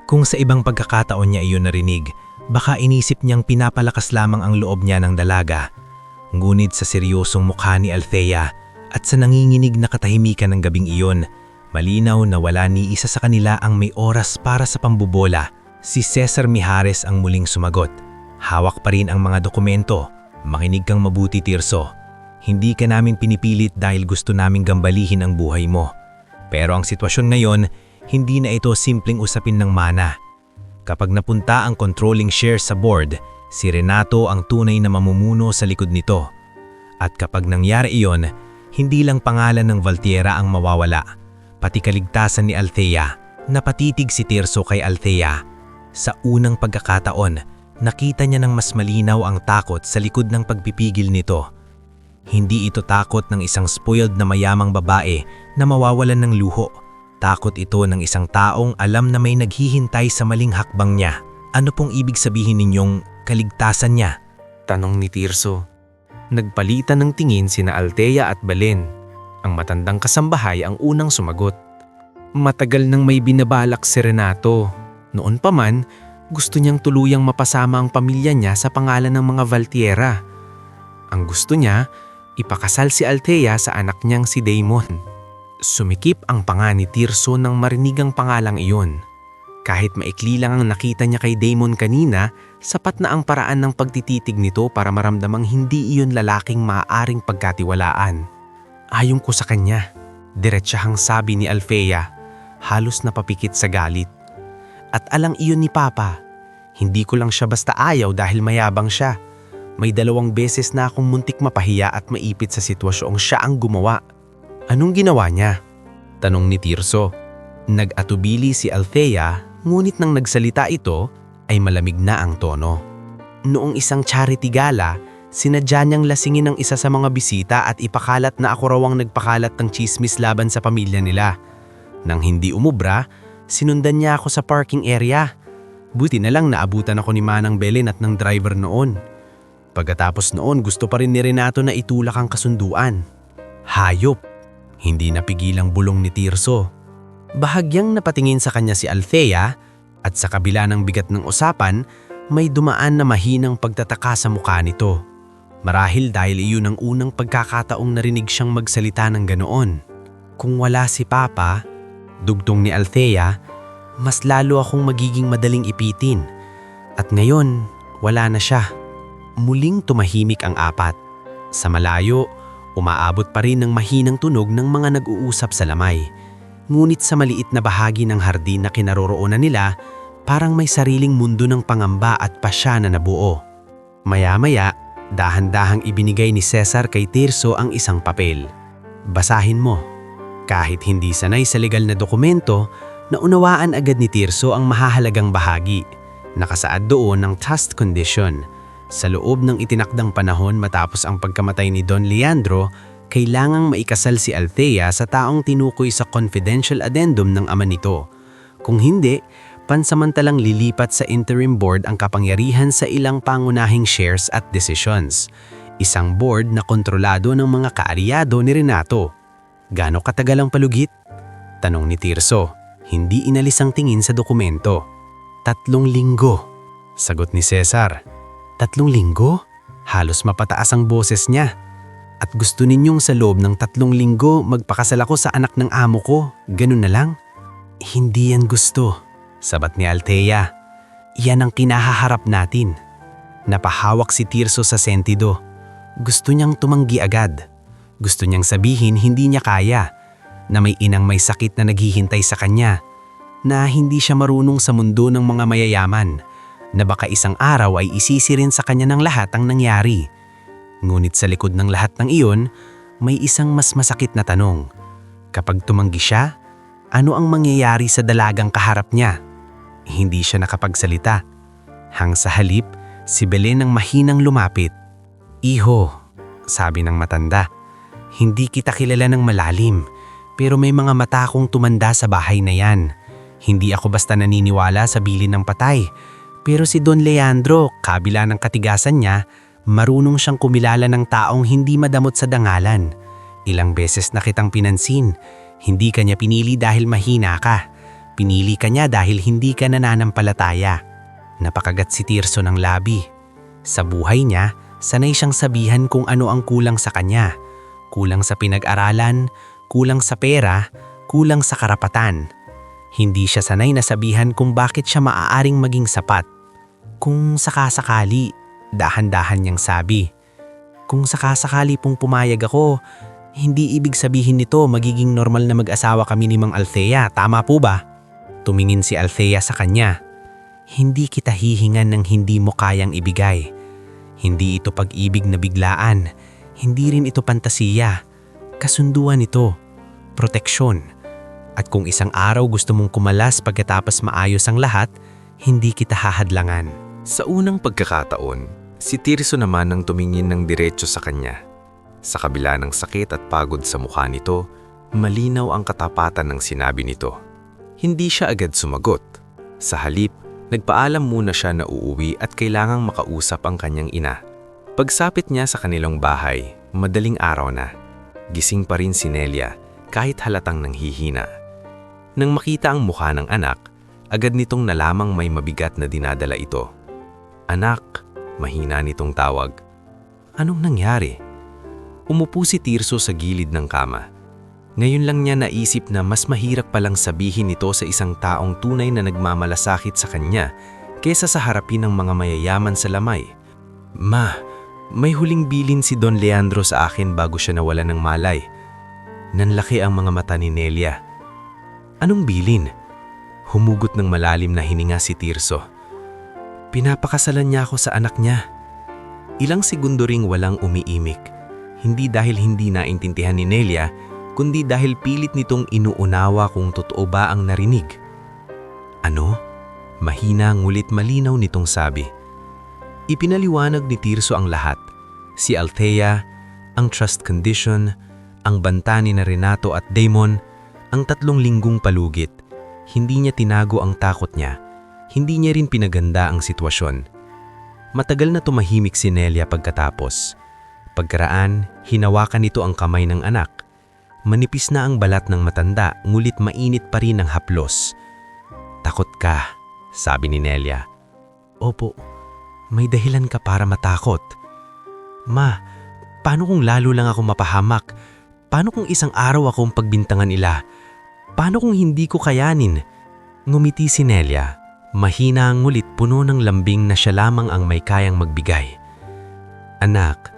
Kung sa ibang pagkakataon niya iyon narinig, baka inisip niyang pinapalakas lamang ang loob niya ng dalaga. Ngunit sa seryosong mukha ni Althea at sa nanginginig na katahimikan ng gabing iyon, malinaw na wala ni isa sa kanila ang may oras para sa pambubola. Si Cesar Mijares ang muling sumagot. Hawak pa rin ang mga dokumento. Makinig kang mabuti, Tirso. Hindi ka namin pinipilit dahil gusto naming gambalihin ang buhay mo. Pero ang sitwasyon ngayon, hindi na ito simpleng usapin ng mana. Kapag napunta ang controlling share sa board, si Renato ang tunay na mamumuno sa likod nito. At kapag nangyari iyon, hindi lang pangalan ng Valtierra ang mawawala, pati kaligtasan ni Althea. Napatitig si Tirso kay Althea. Sa unang pagkakataon, nakita niya ng mas malinaw ang takot sa likod ng pagpipigil nito. Hindi ito takot ng isang spoiled na mayamang babae na mawawalan ng luho. Takot ito ng isang taong alam na may naghihintay sa maling hakbang niya. Ano pong ibig sabihin ninyong kaligtasan niya? Tanong ni Tirso. Nagpalitan ng tingin sina Althea at Belen. Ang matandang kasambahay ang unang sumagot. Matagal nang may binabalak si Renato. Noon pa man, gusto niyang tuluyang mapasama ang pamilya niya sa pangalan ng mga Valtierra. Ang gusto niya, ipakasal si Althea sa anak niyang si Damon. Sumikip ang panga ni Tirso nang marinig ang pangalang iyon. Kahit maikli lang ang nakita niya kay Damon kanina, sapat na ang paraan ng pagtititig nito para maramdamang hindi iyon lalaking maaaring pagkatiwalaan. Ayon ko sa kanya, diretsahang sabi ni Althea, halos napapikit sa galit. At alang iyon ni Papa, hindi ko lang siya basta ayaw dahil mayabang siya. May 2 beses na akong muntik mapahiya at maipit sa sitwasyong siya ang gumawa. Anong ginawa niya? Tanong ni Tirso. Nag-atubili si Althea, ngunit nang nagsalita ito, ay malamig na ang tono. Noong isang charity gala, sinadya niyang lasingin ang isa sa mga bisita at ipakalat na ako raw ang nagpakalat ng chismis laban sa pamilya nila. Nang hindi umubra, sinundan niya ako sa parking area. Buti na lang naabutan ako ni Manang Belen at ng driver noon. Pagkatapos noon, gusto pa rin ni Renato na itulak ang kasunduan. Hayop! Hindi napigilang bulong ni Tirso. Bahagyang napatingin sa kanya si Althea at sa kabila ng bigat ng usapan, may dumaan na mahinang pagtataka sa mukha nito. Marahil dahil iyon ang unang pagkakataong narinig siyang magsalita ng ganoon. Kung wala si Papa, dugtong ni Althea, mas lalo akong magiging madaling ipitin. At ngayon, wala na siya. Muling tumahimik ang apat. Sa malayo, umaabot pa rin ng mahinang tunog ng mga nag-uusap sa lamay. Ngunit sa maliit na bahagi ng hardin na kinaroroonan nila, parang may sariling mundo ng pangamba at pasya na nabuo. Maya-maya, dahan-dahang ibinigay ni Cesar kay Tirso ang isang papel. Basahin mo. Kahit hindi sanay sa legal na dokumento, naunawaan agad ni Tirso ang mahahalagang bahagi. Nakasaad doon ang trust condition. Sa loob ng itinakdang panahon matapos ang pagkamatay ni Don Leandro, kailangang maikasal si Althea sa taong tinukoy sa confidential addendum ng ama nito. Kung hindi, pansamantalang lilipat sa interim board ang kapangyarihan sa ilang pangunahing shares at decisions. Isang board na kontrolado ng mga kaalyado ni Renato. Gaano katagal ang palugit? Tanong ni Tirso. Hindi inalis ang tingin sa dokumento. 3 linggo. Sagot ni Cesar. 3 linggo? Halos mapataas ang boses niya. At gusto ninyong sa loob ng 3 linggo magpakasal ako sa anak ng amo ko, ganun na lang? Hindi yan gusto, sabat ni Althea. Yan ang kinahaharap natin. Napahawak si Tirso sa sentido. Gusto niyang tumanggi agad. Gusto niyang sabihin hindi niya kaya, na may inang may sakit na naghihintay sa kanya, na hindi siya marunong sa mundo ng mga mayayaman, na baka isang araw ay isisi rin sa kanya ng lahat ang nangyari. Ngunit sa likod ng lahat ng iyon, may isang mas masakit na tanong. Kapag tumanggi siya, ano ang mangyayari sa dalagang kaharap niya? Hindi siya nakapagsalita. Hang sa halip, si Belen ang mahinang lumapit. Iho, sabi ng matanda, hindi kita kilala ng malalim, pero may mga mata akong tumanda sa bahay na yan. Hindi ako basta naniniwala sa bilin ng patay, pero si Don Leandro, kabila ng katigasan niya, marunong siyang kumilala ng taong hindi madamot sa dangalan. Ilang beses na kitang pinansin, hindi ka niya pinili dahil mahina ka. Pinili ka niya dahil hindi ka nananampalataya. Napakagat si Tirso ng labi. Sa buhay niya, sanay siyang sabihan kung ano ang kulang sa kanya. Kulang sa pinag-aralan, kulang sa pera, kulang sa karapatan. Hindi siya sanay na sabihan kung bakit siya maaaring maging sapat. Kung sakasakali, dahan-dahan niyang sabi. Kung sakasakali pong pumayag ako, hindi ibig sabihin nito magiging normal na mag-asawa kami ni Mang Althea, tama po ba? Tumingin si Althea sa kanya. Hindi kita hihingan ng hindi mo kayang ibigay. Hindi ito pag-ibig na biglaan. Hindi rin ito pantasiya. Kasunduan ito. Proteksyon. At kung isang araw gusto mong kumalas pagkatapos maayos ang lahat, hindi kita hahadlangan. Sa unang pagkakataon, si Tirso naman ang tumingin ng diretso sa kanya. Sa kabila ng sakit at pagod sa mukha nito, malinaw ang katapatan ng sinabi nito. Hindi siya agad sumagot. Sa halip, nagpaalam muna siya na uuwi at kailangang makausap ang kanyang ina. Pagsapit niya sa kanilang bahay, madaling araw na. Gising pa rin si Nelia kahit halatang nanghihina. Nang makita ang mukha ng anak, agad nitong nalamang may mabigat na dinadala ito. Anak, mahina nitong tawag. Anong nangyari? Umupo si Tirso sa gilid ng kama. Ngayon lang niya naisip na mas mahirap palang sabihin ito sa isang taong tunay na nagmamalasakit sa kanya kesa sa harapin ng mga mayayaman sa lamay. Ma, may huling bilin si Don Leandro sa akin bago siya nawala ng malay. Nanlaki ang mga mata ni Nelia. Anong bilin? Humugot ng malalim na hininga si Tirso. Pinapakasalan niya ako sa anak niya. Ilang segundo ring walang umiimik. Hindi dahil hindi naintindihan ni Nelia, kundi dahil pilit nitong inuunawa kung totoo ba ang narinig. Ano? Mahina ngulit malinaw nitong sabi. Ipinaliwanag ni Tirso ang lahat. Si Althea, ang trust condition, ang banta ni na Renato at Damon, ang 3 linggong palugit. Hindi niya tinago ang takot niya. Hindi niya rin pinaganda ang sitwasyon. Matagal na tumahimik si Nelia pagkatapos. Pagkaraan, hinawakan nito ang kamay ng anak. Manipis na ang balat ng matanda, ngulit mainit pa rin ang haplos. Takot ka, sabi ni Nelia. Opo, may dahilan ka para matakot. Ma, paano kung lalo lang ako mapahamak? Paano kung isang araw akong pagbintangan nila? Paano kung hindi ko kayanin? Ngumiti si Nelia. Mahina ang ngulit puno ng lambing na siya lamang ang may kayang magbigay. Anak,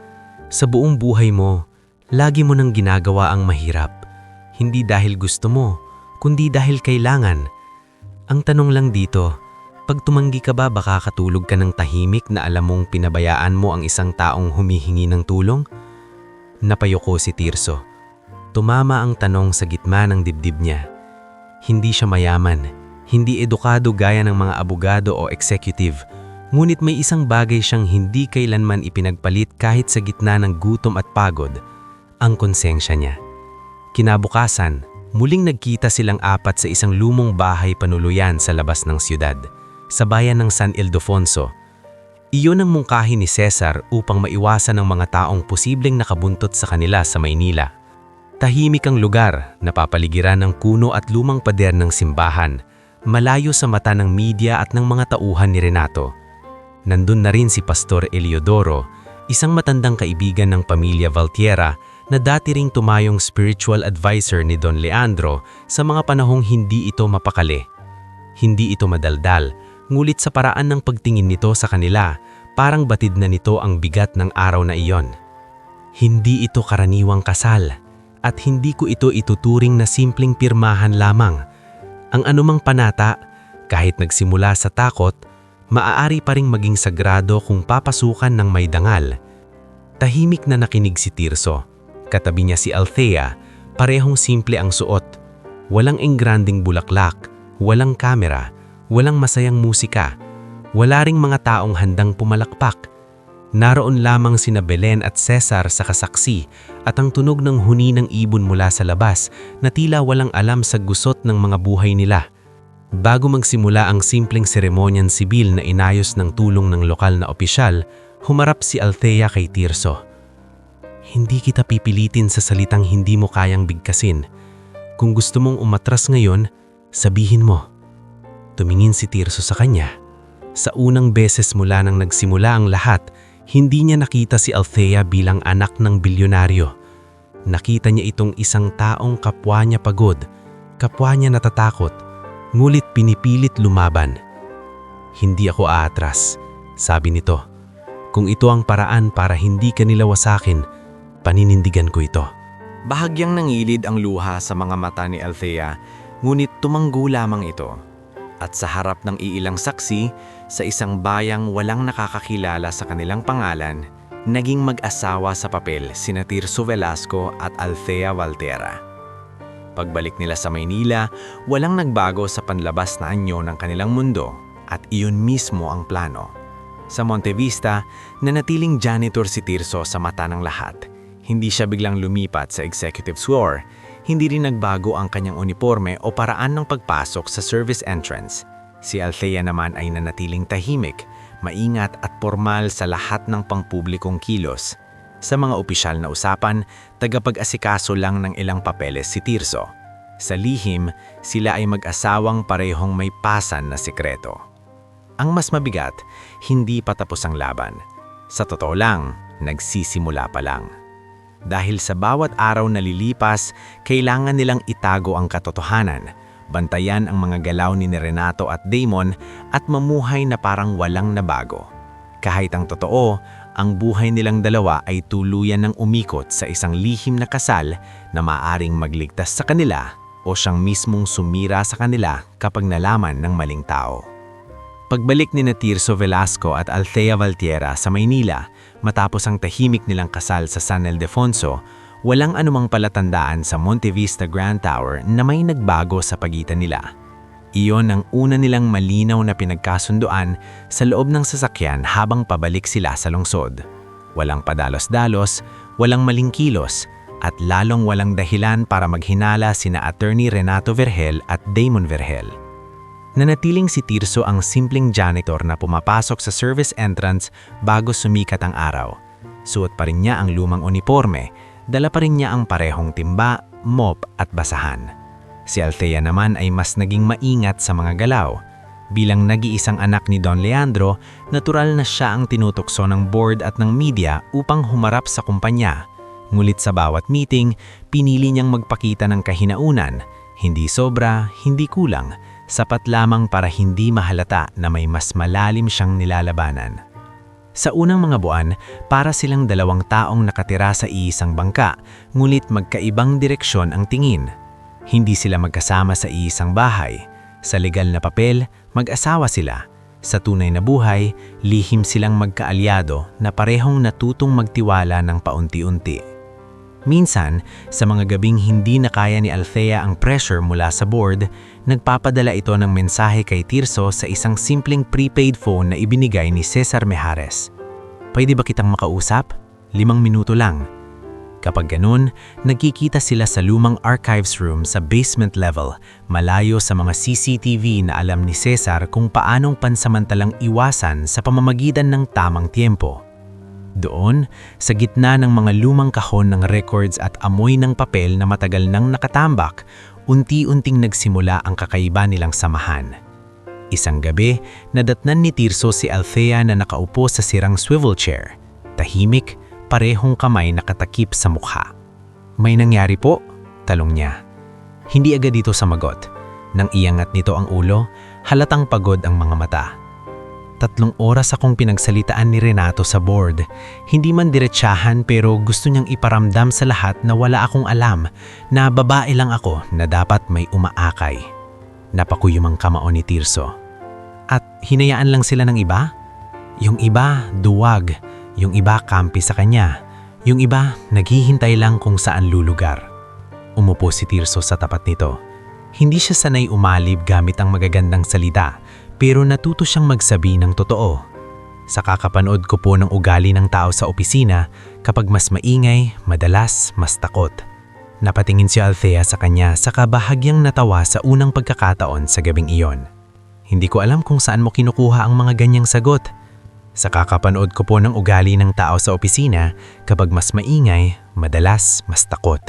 sa buong buhay mo, lagi mo nang ginagawa ang mahirap. Hindi dahil gusto mo, kundi dahil kailangan. Ang tanong lang dito, pag tumanggi ka ba baka katulog ka ng tahimik na alam mong pinabayaan mo ang isang taong humihingi ng tulong? Napayoko si Tirso. Tumama ang tanong sa gitna ng dibdib niya. Hindi siya mayaman, hindi edukado gaya ng mga abogado o executive, ngunit may isang bagay siyang hindi kailanman ipinagpalit kahit sa gitna ng gutom at pagod, ang konsensya niya. Kinabukasan, muling nagkita silang 4 sa isang lumong bahay panuluyan sa labas ng siyudad, sa bayan ng San Ildefonso. Iyon ang mungkahi ni Cesar upang maiwasan ang mga taong posibleng nakabuntot sa kanila sa Maynila. Tahimik ang lugar, napapaligiran ng kuno at lumang pader ng simbahan, malayo sa mata ng media at ng mga tauhan ni Renato. Nandun na rin si Pastor Eliodoro, isang matandang kaibigan ng pamilya Valtiera na dati ring tumayong spiritual advisor ni Don Leandro sa mga panahong hindi ito mapakali. Hindi ito madaldal, ngulit sa paraan ng pagtingin nito sa kanila, parang batid na nito ang bigat ng araw na iyon. Hindi ito karaniwang kasal, at hindi ko ito ituturing na simpleng pirmahan lamang. Ang anumang panata, kahit nagsimula sa takot, maaari pa ring maging sagrado kung papasukan ng may dangal. Tahimik na nakinig si Tirso. Katabi niya si Althea, parehong simple ang suot. Walang engranding bulaklak, walang kamera, walang masayang musika. Wala ring mga taong handang pumalakpak. Naroon lamang sina Belen at Cesar sa kasaksi at ang tunog ng huni ng ibon mula sa labas na tila walang alam sa gusot ng mga buhay nila. Bago magsimula ang simpleng seremonyan sibil na inayos ng tulong ng lokal na opisyal, humarap si Althea kay Tirso. Hindi kita pipilitin sa salitang hindi mo kayang bigkasin. Kung gusto mong umatras ngayon, sabihin mo. Tumingin si Tirso sa kanya. Sa unang beses mula nang nagsimula ang lahat, hindi niya nakita si Althea bilang anak ng bilyonaryo. Nakita niya itong isang taong kapwa niya pagod, kapwa niya natatakot, ngulit pinipilit lumaban. Hindi ako aatras, sabi nito. Kung ito ang paraan para hindi ka nilawasakin, paninindigan ko ito. Bahagyang nangilid ang luha sa mga mata ni Althea, ngunit tumanggo lamang ito. At sa harap ng iilang saksi, sa isang bayang walang nakakakilala sa kanilang pangalan, naging mag-asawa sa papel sina Tirso Velasco at Althea Valtera. Pagbalik nila sa Maynila, walang nagbago sa panlabas na anyo ng kanilang mundo at iyon mismo ang plano. Sa Montevista, nanatiling janitor si Tirso sa mata ng lahat. Hindi siya biglang lumipat sa executive floor, hindi rin nagbago ang kanyang uniforme o paraan ng pagpasok sa service entrance. Si Althea naman ay nanatiling tahimik, maingat at formal sa lahat ng pangpublikong kilos. Sa mga opisyal na usapan, tagapag-asikaso lang ng ilang papeles si Tirso. Sa lihim, sila ay mag-asawang parehong may pasan na sikreto. Ang mas mabigat, hindi pa tapos ang laban. Sa totoo lang, nagsisimula pa lang. Dahil sa bawat araw na lilipas, kailangan nilang itago ang katotohanan, bantayan ang mga galaw ni Renato at Damon at mamuhay na parang walang nabago. Kahit ang totoo, ang buhay nilang dalawa ay tuluyan ng umikot sa isang lihim na kasal na maaring magligtas sa kanila o siyang mismong sumira sa kanila kapag nalaman ng maling tao. Pagbalik ni Tirso Velasco at Althea Valtera sa Maynila, matapos ang tahimik nilang kasal sa San Ildefonso, walang anumang palatandaan sa Montevista Grand Tower na may nagbago sa pagitan nila. Iyon ang una nilang malinaw na pinagkasunduan sa loob ng sasakyan habang pabalik sila sa lungsod. Walang padalos-dalos, walang maling kilos, at lalong walang dahilan para maghinala sina Attorney Renato Vergel at Damon Vergel. Nanatiling si Tirso ang simpleng janitor na pumapasok sa service entrance bago sumikat ang araw. Suot pa rin niya ang lumang uniforme, dala pa rin niya ang parehong timba, mop at basahan. Si Althea naman ay mas naging maingat sa mga galaw. Bilang nag-iisang anak ni Don Leandro, natural na siya ang tinutokso ng board at ng media upang humarap sa kumpanya. Ngulit sa bawat meeting, pinili niyang magpakita ng kahinaunan, hindi sobra, hindi kulang, sapat lamang para hindi mahalata na may mas malalim siyang nilalabanan. Sa unang mga buwan, para silang dalawang taong nakatira sa iisang bangka, ngulit magkaibang direksyon ang tingin. Hindi sila magkasama sa iisang bahay. Sa legal na papel, mag-asawa sila. Sa tunay na buhay, lihim silang magkaalyado na parehong natutong magtiwala ng paunti-unti. Minsan, sa mga gabing hindi na kaya ni Althea ang pressure mula sa board, nagpapadala ito ng mensahe kay Tirso sa isang simpleng prepaid phone na ibinigay ni Cesar Mejares. Pwede ba kitang makausap? 5 minuto lang. Kapag ganun, nagkikita sila sa lumang archives room sa basement level, malayo sa mga CCTV na alam ni Cesar kung paanong pansamantalang iwasan sa pamamagitan ng tamang tiempo. Doon, sa gitna ng mga lumang kahon ng records at amoy ng papel na matagal nang nakatambak, unti-unting nagsimula ang kakaiba nilang samahan. Isang gabi, nadatnan ni Tirso si Althea na nakaupo sa sirang swivel chair. Tahimik, parehong kamay nakatakip sa mukha. "May nangyari po?" talong niya. Hindi agad ito samagot. Nang iangat nito ang ulo, halatang pagod ang mga mata. 3 oras akong pinagsalitaan ni Renato sa board. Hindi man diretsahan pero gusto niyang iparamdam sa lahat na wala akong alam, na babae lang ako na dapat may umaakay. Napakuyom ang kamao ni Tirso. At hinayaan lang sila ng iba? Yung iba, duwag. Yung iba, kampi sa kanya. Yung iba, naghihintay lang kung saan lulugar. Umupo si Tirso sa tapat nito. Hindi siya sanay umalib gamit ang magagandang salita, pero natuto siyang magsabi ng totoo. Sa kakapanood ko po ng ugali ng tao sa opisina, kapag mas maingay, madalas mas takot. Napatingin si Althea sa kanya saka bahagyang natawa sa unang pagkakataon sa gabing iyon. Hindi ko alam kung saan mo kinukuha ang mga ganyang sagot. Sa kakapanood ko po ng ugali ng tao sa opisina, kapag mas maingay, madalas mas takot.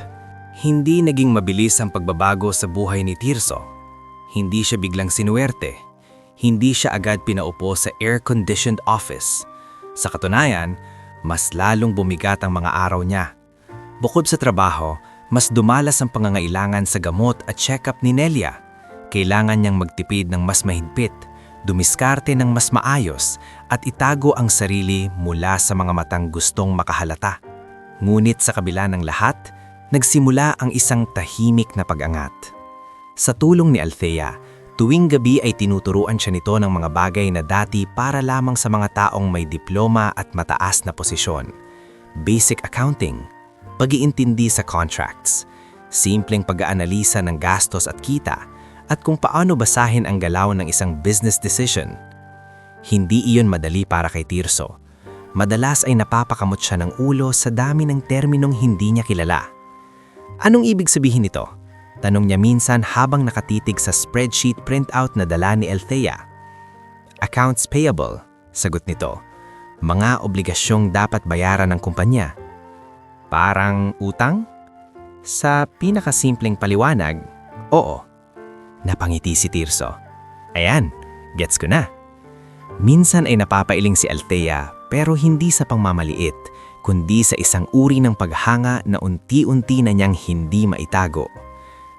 Hindi naging mabilis ang pagbabago sa buhay ni Tirso. Hindi siya biglang sinuwerte. Hindi siya agad pinaupo sa air-conditioned office. Sa katunayan, mas lalong bumigat ang mga araw niya. Bukod sa trabaho, mas dumalas ang pangangailangan sa gamot at check-up ni Nelia. Kailangan niyang magtipid ng mas mahigpit, dumiskarte ng mas maayos, at itago ang sarili mula sa mga matang gustong makahalata. Ngunit sa kabila ng lahat, nagsimula ang isang tahimik na pag-angat. Sa tulong ni Althea, tuwing gabi ay tinuturuan siya nito ng mga bagay na dati para lamang sa mga taong may diploma at mataas na posisyon. Basic accounting, pag-iintindi sa contracts, simpleng pag-aanalisa ng gastos at kita, at kung paano basahin ang galaw ng isang business decision. Hindi iyon madali para kay Tirso. Madalas ay napapakamot siya ng ulo sa dami ng terminong hindi niya kilala. "Anong ibig sabihin nito?" tanong niya minsan habang nakatitig sa spreadsheet printout na dala ni Althea. "Accounts payable," sagot nito. "Mga obligasyong dapat bayaran ng kumpanya." "Parang utang?" Sa pinakasimpleng paliwanag, oo. Napangiti si Tirso. "Ayan, gets ko na." Minsan ay napapailing si Althea pero hindi sa pangmamaliit, kundi sa isang uri ng paghanga na unti-unti na niyang hindi maitago.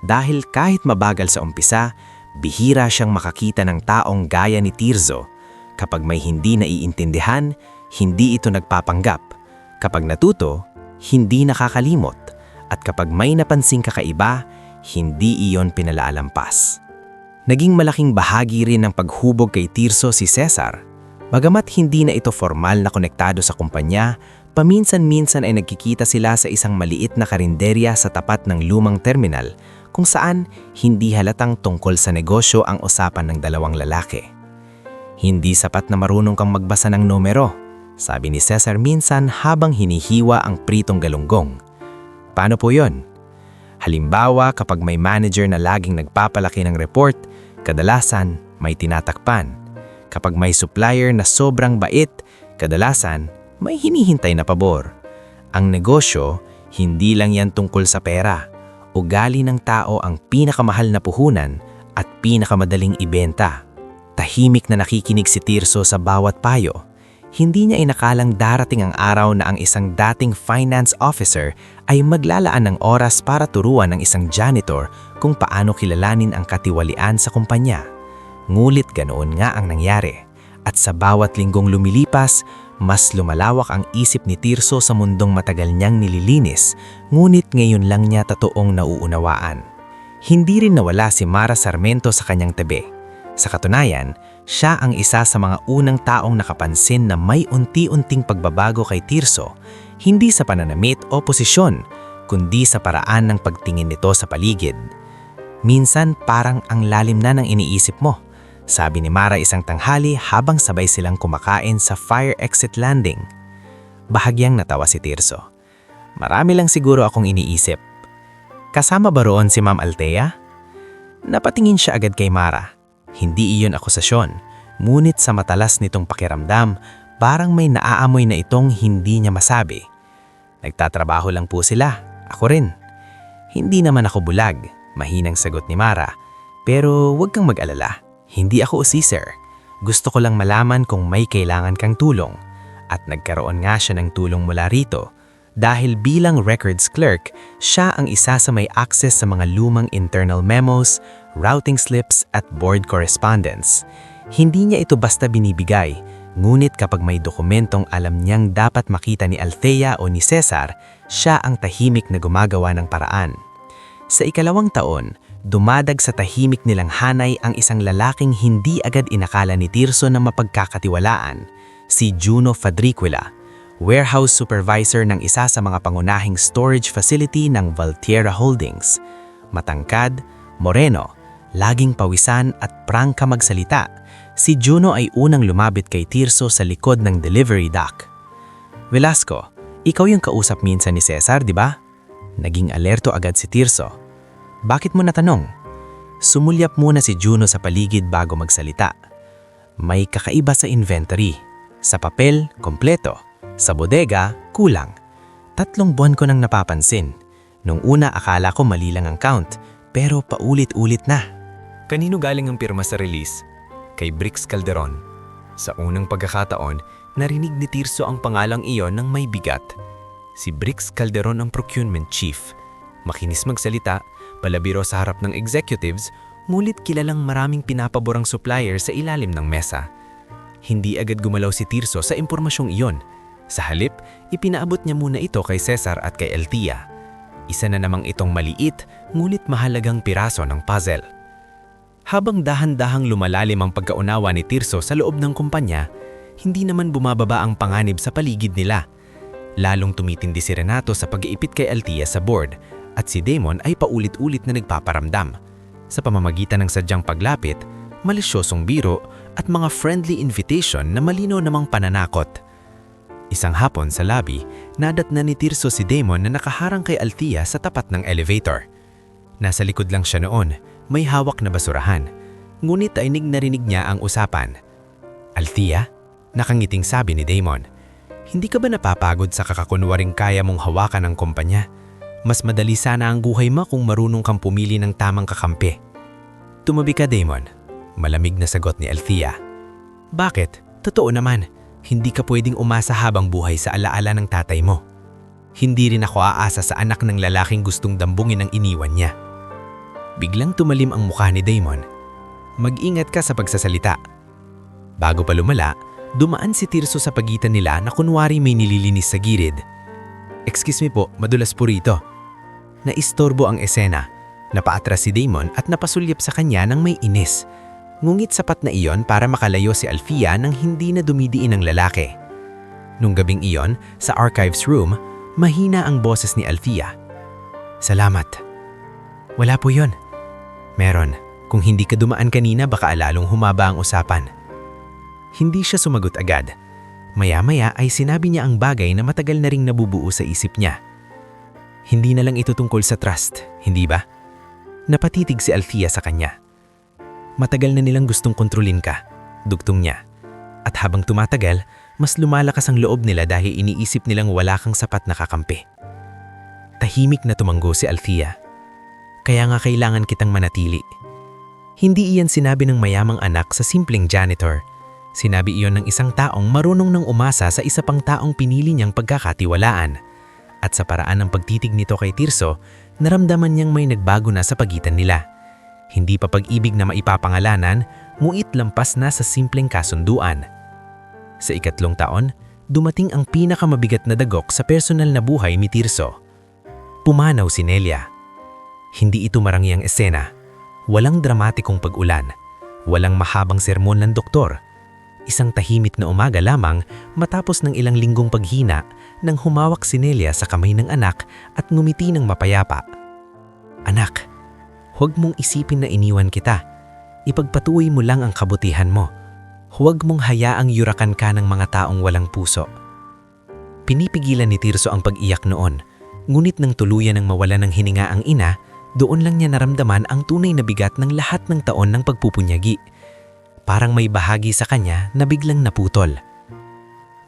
Dahil kahit mabagal sa umpisa, bihira siyang makakita ng taong gaya ni Tirso. Kapag may hindi naiintindihan, hindi ito nagpapanggap. Kapag natuto, hindi nakakalimot. At kapag may napansing kakaiba, hindi iyon pinalaalampas. Naging malaking bahagi rin ng paghubog kay Tirso si Cesar. Bagamat hindi na ito formal na konektado sa kumpanya, paminsan-minsan ay nagkikita sila sa isang maliit na karinderya sa tapat ng lumang terminal kung saan hindi halatang tungkol sa negosyo ang usapan ng dalawang lalaki. "Hindi sapat na marunong kang magbasa ng numero," sabi ni Cesar minsan habang hinihiwa ang pritong galunggong. "Paano po yon?" Halimbawa, kapag may manager na laging nagpapalaki ng report, kadalasan may tinatakpan. Kapag may supplier na sobrang bait, kadalasan may hinihintay na pabor. Ang negosyo, hindi lang yan tungkol sa pera. Ugali ng tao ang pinakamahal na puhunan at pinakamadaling ibenta. Tahimik na nakikinig si Tirso sa bawat payo. Hindi niya inakalang darating ang araw na ang isang dating finance officer ay maglalaan ng oras para turuan ng isang janitor kung paano kilalanin ang katiwalian sa kumpanya. Ngulit ganoon nga ang nangyari. At sa bawat linggong lumilipas, mas lumalawak ang isip ni Tirso sa mundong matagal niyang nililinis, ngunit ngayon lang niya totoong nauunawaan. Hindi rin nawala si Mara Sarmento sa kanyang tabi. Sa katunayan, siya ang isa sa mga unang taong nakapansin na may unti-unting pagbabago kay Tirso, hindi sa pananamit o posisyon, kundi sa paraan ng pagtingin nito sa paligid. "Minsan parang ang lalim na ng iniisip mo," sabi ni Mara isang tanghali habang sabay silang kumakain sa fire exit landing. Bahagyang natawa si Tirso. "Marami lang siguro akong iniisip." "Kasama ba roon si Ma'am Althea?" Napatingin siya agad kay Mara. Hindi iyon akusasyon, ngunit sa matalas nitong pakiramdam, Parang may naaamoy na itong hindi niya masabi. Nagtatrabaho lang po sila. Ako rin. Hindi naman ako bulag, mahinang sagot ni Mara. Pero huwag kang mag-alala. Hindi ako usi, sir. Gusto ko lang malaman kung may kailangan kang tulong. At nagkaroon nga siya ng tulong mula rito. Dahil bilang records clerk, siya ang isa sa may access sa mga lumang internal memos, routing slips at board correspondence. Hindi niya ito basta binibigay, ngunit kapag may dokumentong alam niyang dapat makita ni Althea o ni Cesar, siya ang tahimik na gumagawa ng paraan. Sa ikalawang taon, dumadag sa tahimik nilang hanay ang isang lalaking hindi agad inakala ni Tirso na mapagkakatiwalaan, si Juno Fadriquila, warehouse supervisor ng isa sa mga pangunahing storage facility ng Valtierra Holdings. Matangkad, moreno, laging pawisan at prangka magsalita, si Juno ay unang lumapit kay Tirso sa likod ng delivery dock. "Velasco, ikaw yung kausap minsan ni Cesar, di ba?" Naging alerto agad si Tirso. "Bakit mo natanong?" Sumulyap muna si Juno sa paligid bago magsalita. "May kakaiba sa inventory. Sa papel, kompleto. Sa bodega, kulang. 3 buwan ko nang napapansin. Nung una akala ko mali lang ang count, pero paulit-ulit na." Kanino galing ang pirma sa release? Kay Brix Calderon. Sa unang pagkakataon, narinig ni Tirso ang pangalang iyon ng may bigat. Si Brix Calderon ang procurement chief. Makinis magsalita, palabiro sa harap ng executives, ngunit kilalang maraming pinapaborang supplier sa ilalim ng mesa. Hindi agad gumalaw si Tirso sa impormasyong iyon. Sa halip, ipinaabot niya muna ito kay Cesar at kay Althea. Isa na namang itong maliit, ngunit mahalagang piraso ng puzzle. Habang dahan-dahang lumalalim ang pagkaunawa ni Tirso sa loob ng kumpanya, hindi naman bumababa ang panganib sa paligid nila. Lalong tumitindi si Renato sa pag-iipit kay Althea sa board, at si Damon ay paulit-ulit na nagpaparamdam. Sa pamamagitan ng sadyang paglapit, malisyosong biro at mga friendly invitation na malinaw namang pananakot. Isang hapon sa lobby, nadatna ni Tirso si Damon na nakaharang kay Althea sa tapat ng elevator. Nasa likod lang siya noon, may hawak na basurahan. Ngunit ainig narinig niya ang usapan. "Althea?" Nakangiting sabi ni Damon. "Hindi ka ba napapagod sa kakakunwaring kaya mong hawakan ang kumpanya? Mas madali sana ang buhay mo kung marunong kang pumili ng tamang kakampi." "Tumabi ka, Damon." Malamig na sagot ni Althea. "Bakit? Totoo naman. Hindi ka pwedeng umasa habang buhay sa alaala ng tatay mo. Hindi rin ako aasa sa anak ng lalaking gustong dambungin ang iniwan niya." Biglang tumalim ang mukha ni Damon. "Mag-ingat ka sa pagsasalita." Bago pa lumala, dumaan si Tirso sa pagitan nila na kunwari may nililinis sa gilid. "Excuse me po, madulas po rito." Naistorbo ang esena. Napaatras si Damon at napasulyap sa kanya ng may inis. Ngunit sapat na iyon para makalayo si Althea nang hindi na dumidiin ang lalaki. Nung gabing iyon, sa archives room, mahina ang boses ni Althea. "Salamat." "Wala po yun." "Meron. Kung hindi ka dumaan kanina baka lalong humaba ang usapan." Hindi siya sumagot agad. Maya-maya ay sinabi niya ang bagay na matagal na ring nabubuo sa isip niya. "Hindi na lang ito tungkol sa trust, hindi ba?" Napatitig si Althea sa kanya. "Matagal na nilang gustong kontrolin ka," dugtong niya. At habang tumatagal, mas lumalakas ang loob nila dahil iniisip nilang wala kang sapat na kakampi. Tahimik na tumanggo si Althea. "Kaya nga kailangan kitang manatili." Hindi iyan sinabi ng mayamang anak sa simpleng janitor. Sinabi iyon ng isang taong marunong nang umasa sa isa pang taong pinili niyang pagkakatiwalaan. At sa paraan ng pagtitig nito kay Tirso, naramdaman niyang may nagbago na sa pagitan nila. Hindi pa pag-ibig na maipapangalanan, ngunit lampas na sa simpleng kasunduan. Sa 3 taon, dumating ang pinakamabigat na dagok sa personal na buhay ni Tirso. Pumanaw si Nelia. Hindi ito marangyang esena. Walang dramatikong pag-ulan. Walang mahabang sermon ng doktor. Isang tahimik na umaga lamang matapos ng ilang linggong paghina nang humawak si Nelia sa kamay ng anak at ngumiti ng mapayapa. "Anak, huwag mong isipin na iniwan kita. Ipagpatuloy mo lang ang kabutihan mo. Huwag mong hayaang yurakan ka ng mga taong walang puso." Pinipigilan ni Tirso ang pag-iyak noon, ngunit nang tuluyan ng mawala ng hininga ang ina, doon lang niya naramdaman ang tunay na bigat ng lahat ng taon ng pagpupunyagi. Parang may bahagi sa kanya na biglang naputol.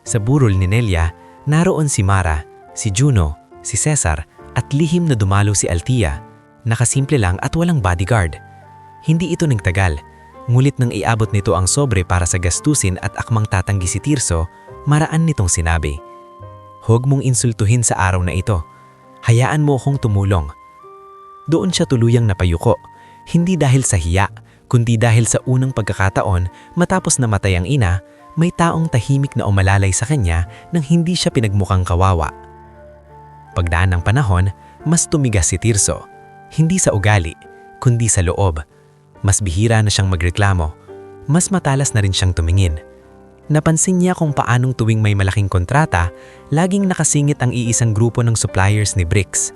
Sa burol ni Nelia, naroon si Mara, si Juno, si Cesar at lihim na dumalo si Althea. Nakasimple lang at walang bodyguard. Hindi ito nagtagal, ngulit nang iabot nito ang sobre para sa gastusin at akmang tatanggi si Tirso, maraan nitong sinabi, "Huwag mong insultuhin sa araw na ito. Hayaan mo akong tumulong." Doon siya tuluyang napayuko, hindi dahil sa hiya, kundi dahil sa unang pagkakataon matapos namatay ang ina, may taong tahimik na umalalay sa kanya nang hindi siya pinagmukhang kawawa. Pagdaan ng panahon, mas tumigas si Tirso, hindi sa ugali, kundi sa loob. Mas bihira na siyang magreklamo, mas matalas na rin siyang tumingin. Napansin niya kung paanong tuwing may malaking kontrata, laging nakasingit ang iisang grupo ng suppliers ni Bricks.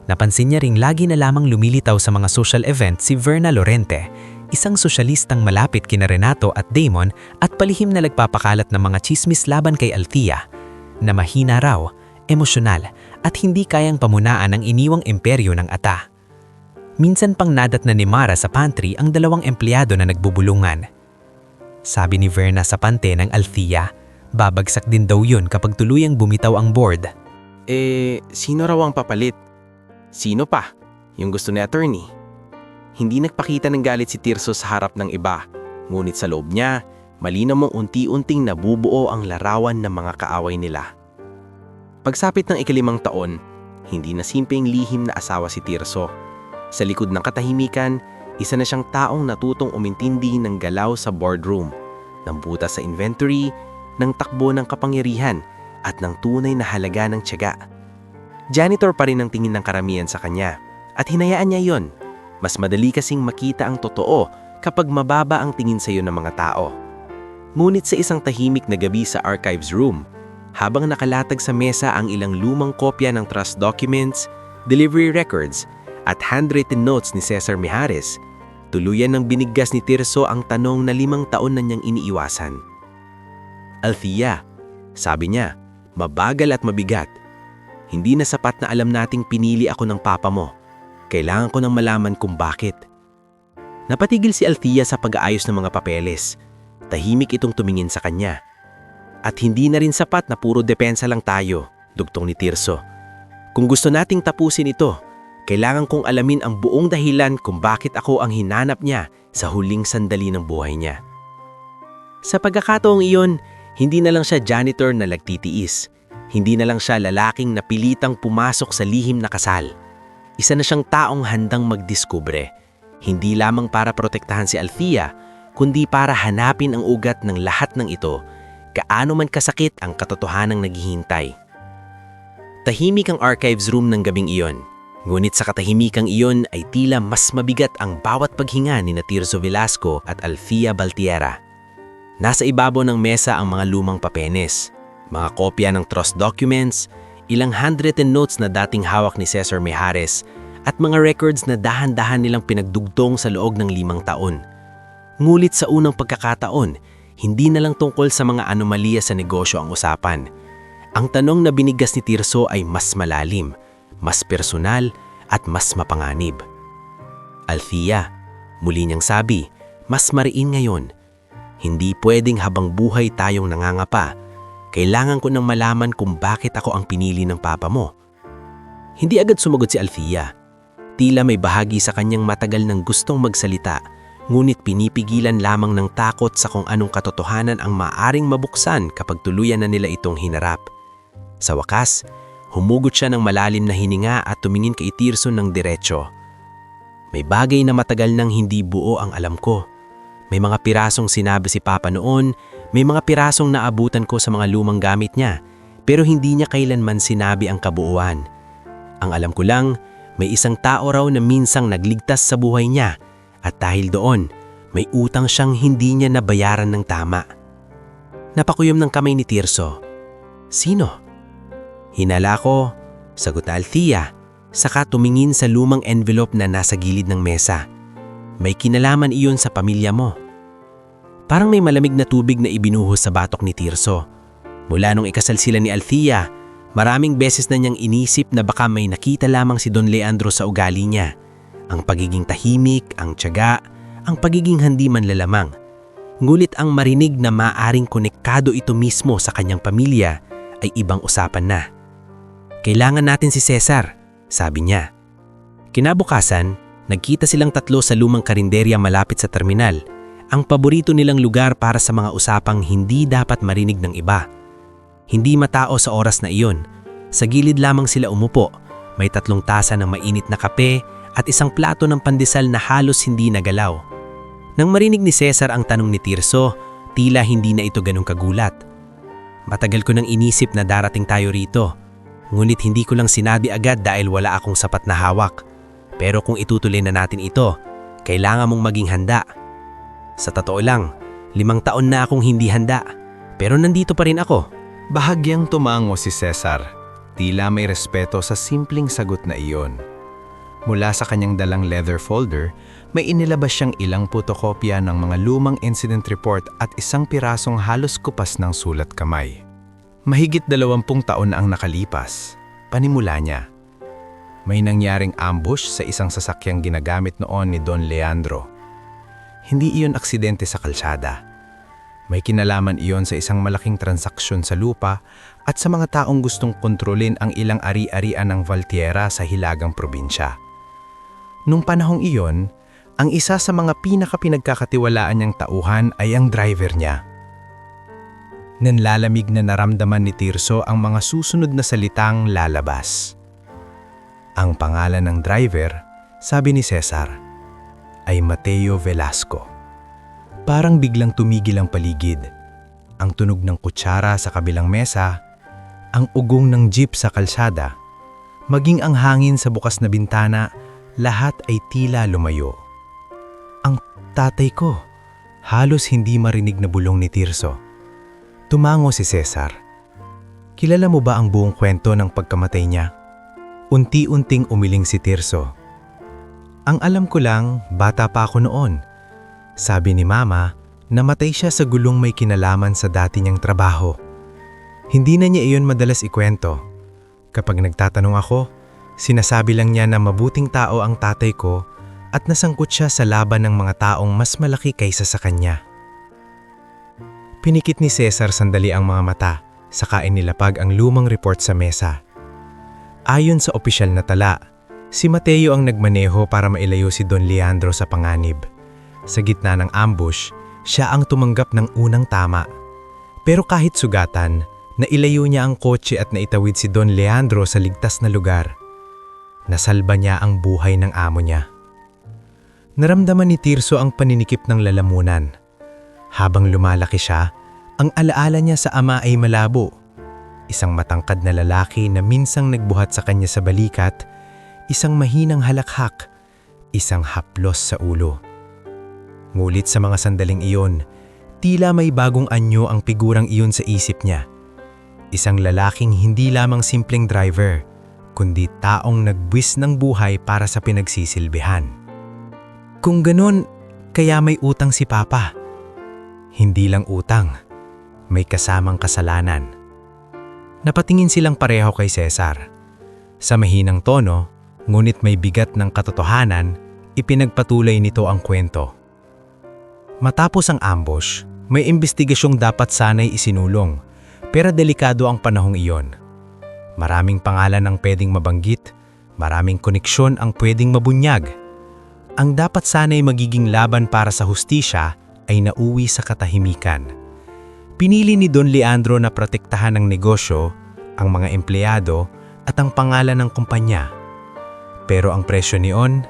Napansin niya ring lagi na lamang lumilitaw sa mga social event si Verna Lorente, isang sosyalistang malapit kina Renato at Damon at palihim na nagpapakalat ng mga chismis laban kay Althea, na mahina raw, emosyonal at hindi kayang pamunaan ang iniwang imperyo ng ata. Minsan pang nadat na ni Mara sa pantry ang dalawang empleyado na nagbubulungan. Sabi ni Verna sa pante ng Althea, babagsak din daw yun kapag tuluyang bumitaw ang board. Sino raw ang papalit? Sino pa? Yung gusto ni attorney? Hindi nagpakita ng galit si Tirso sa harap ng iba, ngunit sa loob niya, malinaw mong unti-unting nabubuo ang larawan ng mga kaaway nila. Pagsapit ng ika-5 taon, hindi na simpleng lihim na asawa si Tirso. Sa likod ng katahimikan, isa na siyang taong natutong umintindi ng galaw sa boardroom, ng butas sa inventory, ng takbo ng kapangyarihan, at ng tunay na halaga ng tiyaga. Janitor pa rin ang tingin ng karamihan sa kanya, at hinayaan niya yon. Mas madali kasing makita ang totoo kapag mababa ang tingin sa iyo ng mga tao. Ngunit sa isang tahimik na gabi sa archives room, habang nakalatag sa mesa ang ilang lumang kopya ng trust documents, delivery records, at handwritten notes ni Cesar Mijares, tuluyan ng biniggas ni Tirso ang tanong na 5 taon na niyang iniiwasan. "Althea," sabi niya, "mabagal at mabigat. Hindi na sapat na alam nating pinili ako ng papa mo. Kailangan ko nang malaman kung bakit." Napatigil si Althea sa pag-aayos ng mga papeles. Tahimik itong tumingin sa kanya. "At hindi na rin sapat na puro depensa lang tayo," dugtong ni Tirso. "Kung gusto nating tapusin ito, kailangan kong alamin ang buong dahilan kung bakit ako ang hinanap niya sa huling sandali ng buhay niya." Sa pagkakataong iyon, hindi na lang siya janitor na nagtitiis. Hindi na lang siya lalaking napilitang pumasok sa lihim na kasal. Isa na siyang taong handang magdiskubre, hindi lamang para protektahan si Althea, kundi para hanapin ang ugat ng lahat ng ito, gaano man kasakit ang katotohanang naghihintay. Tahimik ang archives room ng gabing iyon, ngunit sa katahimikang iyon ay tila mas mabigat ang bawat paghinga ni Tirso Velasco at Althea Valtierra. Nasa ibabaw ng mesa ang mga lumang papeles, mga kopya ng trust documents, ilang handwritten notes na dating hawak ni Cesar Mijares at mga records na dahan-dahan nilang pinagdugtong sa loob ng 5 taon. Ngulit sa unang pagkakataon, hindi na lang tungkol sa mga anomalya sa negosyo ang usapan. Ang tanong na binigkas ni Tirso ay mas malalim, mas personal at mas mapanganib. "Althea," muli niyang sabi, "mas mariin ngayon. Hindi pwedeng habang buhay tayong nangangapa. Kailangan ko nang malaman kung bakit ako ang pinili ng papa mo." Hindi agad sumagot si Althea. Tila may bahagi sa kanyang matagal nang gustong magsalita, ngunit pinipigilan lamang ng takot sa kung anong katotohanan ang maaring mabuksan kapag tuluyan na nila itong hinarap. Sa wakas, humugot siya ng malalim na hininga at tumingin kay Tirso ng diretsyo. "May bagay na matagal nang hindi buo ang alam ko. May mga pirasong sinabi si Papa noon, may mga pirasong naabutan ko sa mga lumang gamit niya, pero hindi niya kailanman sinabi ang kabuuan. Ang alam ko lang, may isang tao raw na minsang nagligtas sa buhay niya, at dahil doon, may utang siyang hindi niya nabayaran ng tama." Napakuyom ng kamay ni Tirso. "Sino?" "Hinala ko," sagot Althea, saka tumingin sa lumang envelope na nasa gilid ng mesa. "May kinalaman iyon sa pamilya mo." Parang may malamig na tubig na ibinuhos sa batok ni Tirso. Mula nung ikasal sila ni Althea, maraming beses na niyang inisip na baka may nakita lamang si Don Leandro sa ugali niya. Ang pagiging tahimik, ang tiyaga, ang pagiging hindi manlalamang. Ngulit ang marinig na maaring konektado ito mismo sa kanyang pamilya ay ibang usapan na. Kailangan natin si Cesar, sabi niya. Kinabukasan, nagkita silang tatlo sa lumang karinderya malapit sa terminal, ang paborito nilang lugar para sa mga usapang hindi dapat marinig ng iba. Hindi matao sa oras na iyon. Sa gilid lamang sila umupo, may 3 tasa ng mainit na kape at isang plato ng pandesal na halos hindi nagalaw. Nang marinig ni Cesar ang tanong ni Tirso, tila hindi na ito ganong kagulat. Matagal ko nang inisip na darating tayo rito, ngunit hindi ko lang sinabi agad dahil wala akong sapat na hawak. Pero kung itutuloy na natin ito, kailangan mong maging handa. Sa totoo lang, 5 taon na akong hindi handa, pero nandito pa rin ako. Bahagyang tumango si Cesar. Tila may respeto sa simpleng sagot na iyon. Mula sa kanyang dalang leather folder, may inilabas siyang ilang photokopya ng mga lumang incident report at isang pirasong halos kupas ng sulat kamay. Mahigit 20 taon na ang nakalipas. Panimula niya. May nangyaring ambush sa isang sasakyang ginagamit noon ni Don Leandro. Hindi iyon aksidente sa kalsada. May kinalaman iyon sa isang malaking transaksyon sa lupa at sa mga taong gustong kontrolin ang ilang ari-arian ng Valtierra sa hilagang probinsya. Nung panahong iyon, ang isa sa mga pinakapinagkakatiwalaan niyang tauhan ay ang driver niya. Nanlalamig na naramdaman ni Tirso ang mga susunod na salitang lalabas. Ang pangalan ng driver, sabi ni Cesar, ay Mateo Velasco. Parang biglang tumigil ang paligid. Ang tunog ng kutsara sa kabilang mesa, ang ugong ng jeep sa kalsada, maging ang hangin sa bukas na bintana, lahat ay tila lumayo. Ang tatay ko, halos hindi marinig na bulong ni Tirso. Tumango si Cesar. Kilala mo ba ang buong kwento ng pagkamatay niya? Unti-unting umiling si Tirso. Ang alam ko lang, bata pa ako noon. Sabi ni Mama, namatay siya sa gulong may kinalaman sa dati niyang trabaho. Hindi na niya iyon madalas ikwento. Kapag nagtatanong ako, sinasabi lang niya na mabuting tao ang tatay ko at nasangkot siya sa laban ng mga taong mas malaki kaysa sa kanya. Pinikit ni Cesar sandali ang mga mata, saka inilapag ang lumang report sa mesa. Ayon sa opisyal na tala, si Mateo ang nagmaneho para mailayo si Don Leandro sa panganib. Sa gitna ng ambush, siya ang tumanggap ng unang tama. Pero kahit sugatan, nailayo niya ang kotse at naitawid si Don Leandro sa ligtas na lugar. Nasalba niya ang buhay ng amo niya. Naramdaman ni Tirso ang paninikip ng lalamunan. Habang lumalaki siya, ang alaala niya sa ama ay malabo. Isang matangkad na lalaki na minsang nagbuhat sa kanya sa balikat, isang mahinang halakhak, isang haplos sa ulo. Ngulit sa mga sandaling iyon, tila may bagong anyo ang figurang iyon sa isip niya. Isang lalaking hindi lamang simpleng driver, kundi taong nagbuwis ng buhay para sa pinagsisilbihan. Kung ganon, kaya may utang si Papa. Hindi lang utang, may kasamang kasalanan. Napatingin silang pareho kay Cesar. Sa mahinang tono, ngunit may bigat ng katotohanan, ipinagpatuloy nito ang kwento. Matapos ang ambush, may imbestigasyong dapat sanay isinulong, pero delikado ang panahong iyon. Maraming pangalan ang pwedeng mabanggit, maraming koneksyon ang pwedeng mabunyag. Ang dapat sana'y magiging laban para sa hustisya ay nauwi sa katahimikan. Pinili ni Don Leandro na protektahan ang negosyo, ang mga empleyado at ang pangalan ng kumpanya. Pero ang presyo niyon,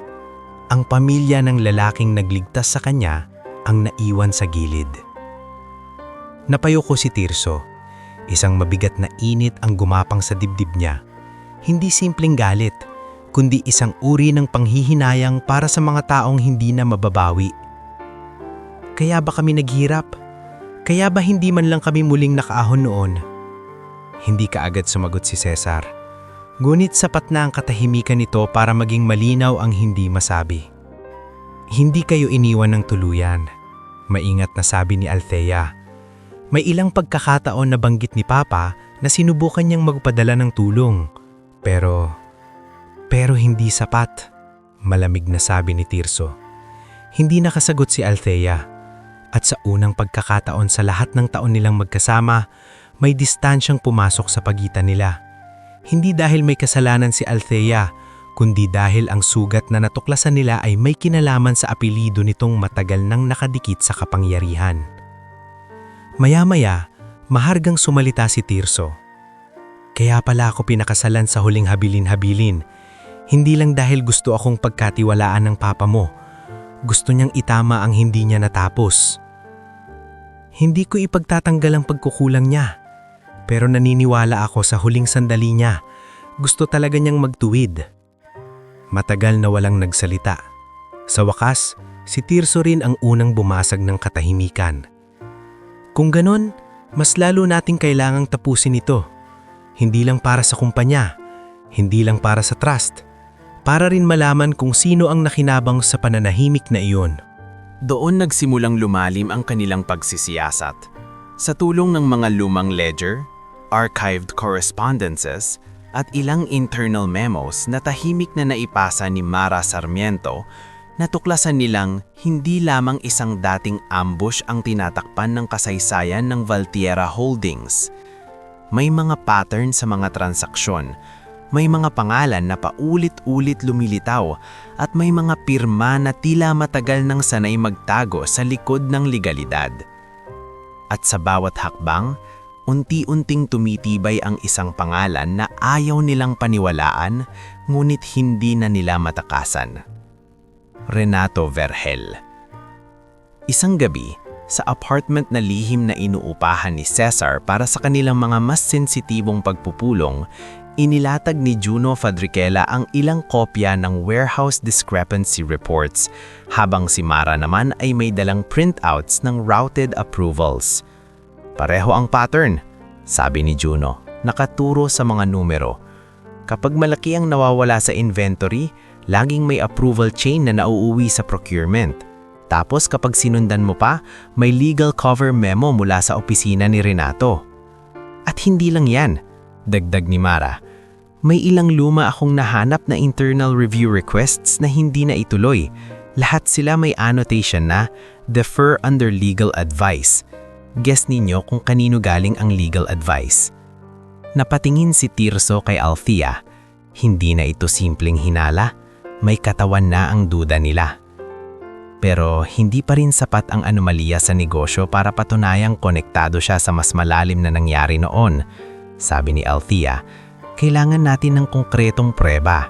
ang pamilya ng lalaking nagligtas sa kanya ang naiwan sa gilid. Napayuko si Tirso. Isang mabigat na init ang gumapang sa dibdib niya. Hindi simpleng galit, kundi isang uri ng panghihinayang para sa mga taong hindi na mababawi. Kaya ba kami naghirap? Kaya ba hindi man lang kami muling nakaahon noon? Hindi kaagad sumagot si Cesar. Ngunit sapat na ang katahimikan nito para maging malinaw ang hindi masabi. Hindi kayo iniwan ng tuluyan, maingat na sabi ni Althea. May ilang pagkakataon na banggit ni Papa na sinubukan niyang magpadala ng tulong. Pero hindi sapat, malamig na sabi ni Tirso. Hindi nakasagot si Althea. At sa unang pagkakataon sa lahat ng taon nilang magkasama, may distansyang pumasok sa pagitan nila. Hindi dahil may kasalanan si Althea, kundi dahil ang sugat na natuklasan nila ay may kinalaman sa apelido nitong matagal nang nakadikit sa kapangyarihan. Maya-maya, mahargang sumalita si Tirso. Kaya pala ako pinakasalan sa huling habilin-habilin. Hindi lang dahil gusto akong pagkatiwalaan ng papa mo. Gusto niyang itama ang hindi niya natapos. Hindi ko ipagtatanggal ang pagkukulang niya. Pero naniniwala ako sa huling sandali niya. Gusto talaga niyang magtuwid. Matagal na walang nagsalita. Sa wakas, si Tirso rin ang unang bumasag ng katahimikan. Kung ganon, mas lalo nating kailangang tapusin ito. Hindi lang para sa kumpanya, hindi lang para sa trust, para rin malaman kung sino ang nakinabang sa pananahimik na iyon. Doon nagsimulang lumalim ang kanilang pagsisiyasat. Sa tulong ng mga lumang ledger, archived correspondences, at ilang internal memos na tahimik na naipasa ni Mara Sarmiento, natuklasan nilang hindi lamang isang dating ambush ang tinatakpan ng kasaysayan ng Valtierra Holdings. May mga pattern sa mga transaksyon, may mga pangalan na paulit-ulit lumilitaw, at may mga pirma na tila matagal nang sanay magtago sa likod ng legalidad. At sa bawat hakbang, unti-unting tumitibay ang isang pangalan na ayaw nilang paniwalaan, ngunit hindi na nila matakasan. Renato Vergel. Isang gabi, sa apartment na lihim na inuupahan ni Cesar para sa kanilang mga mas sensitibong pagpupulong, inilatag ni Juno Fadriquela ang ilang kopya ng warehouse discrepancy reports, habang si Mara naman ay may dalang printouts ng routed approvals. Pareho ang pattern, sabi ni Juno, nakaturo sa mga numero. Kapag malaki ang nawawala sa inventory, laging may approval chain na nauuwi sa procurement. Tapos kapag sinundan mo pa, may legal cover memo mula sa opisina ni Renato. At hindi lang yan, dagdag ni Mara. May ilang luma akong nahanap na internal review requests na hindi na ituloy. Lahat sila may annotation na defer under legal advice. Guess ninyo kung kanino galing ang legal advice. Napatingin si Tirso kay Althea. Hindi na ito simpleng hinala. May katawan na ang duda nila. Pero hindi pa rin sapat ang anomalya sa negosyo para patunayang konektado siya sa mas malalim na nangyari noon. Sabi ni Althea, kailangan natin ng konkretong preba.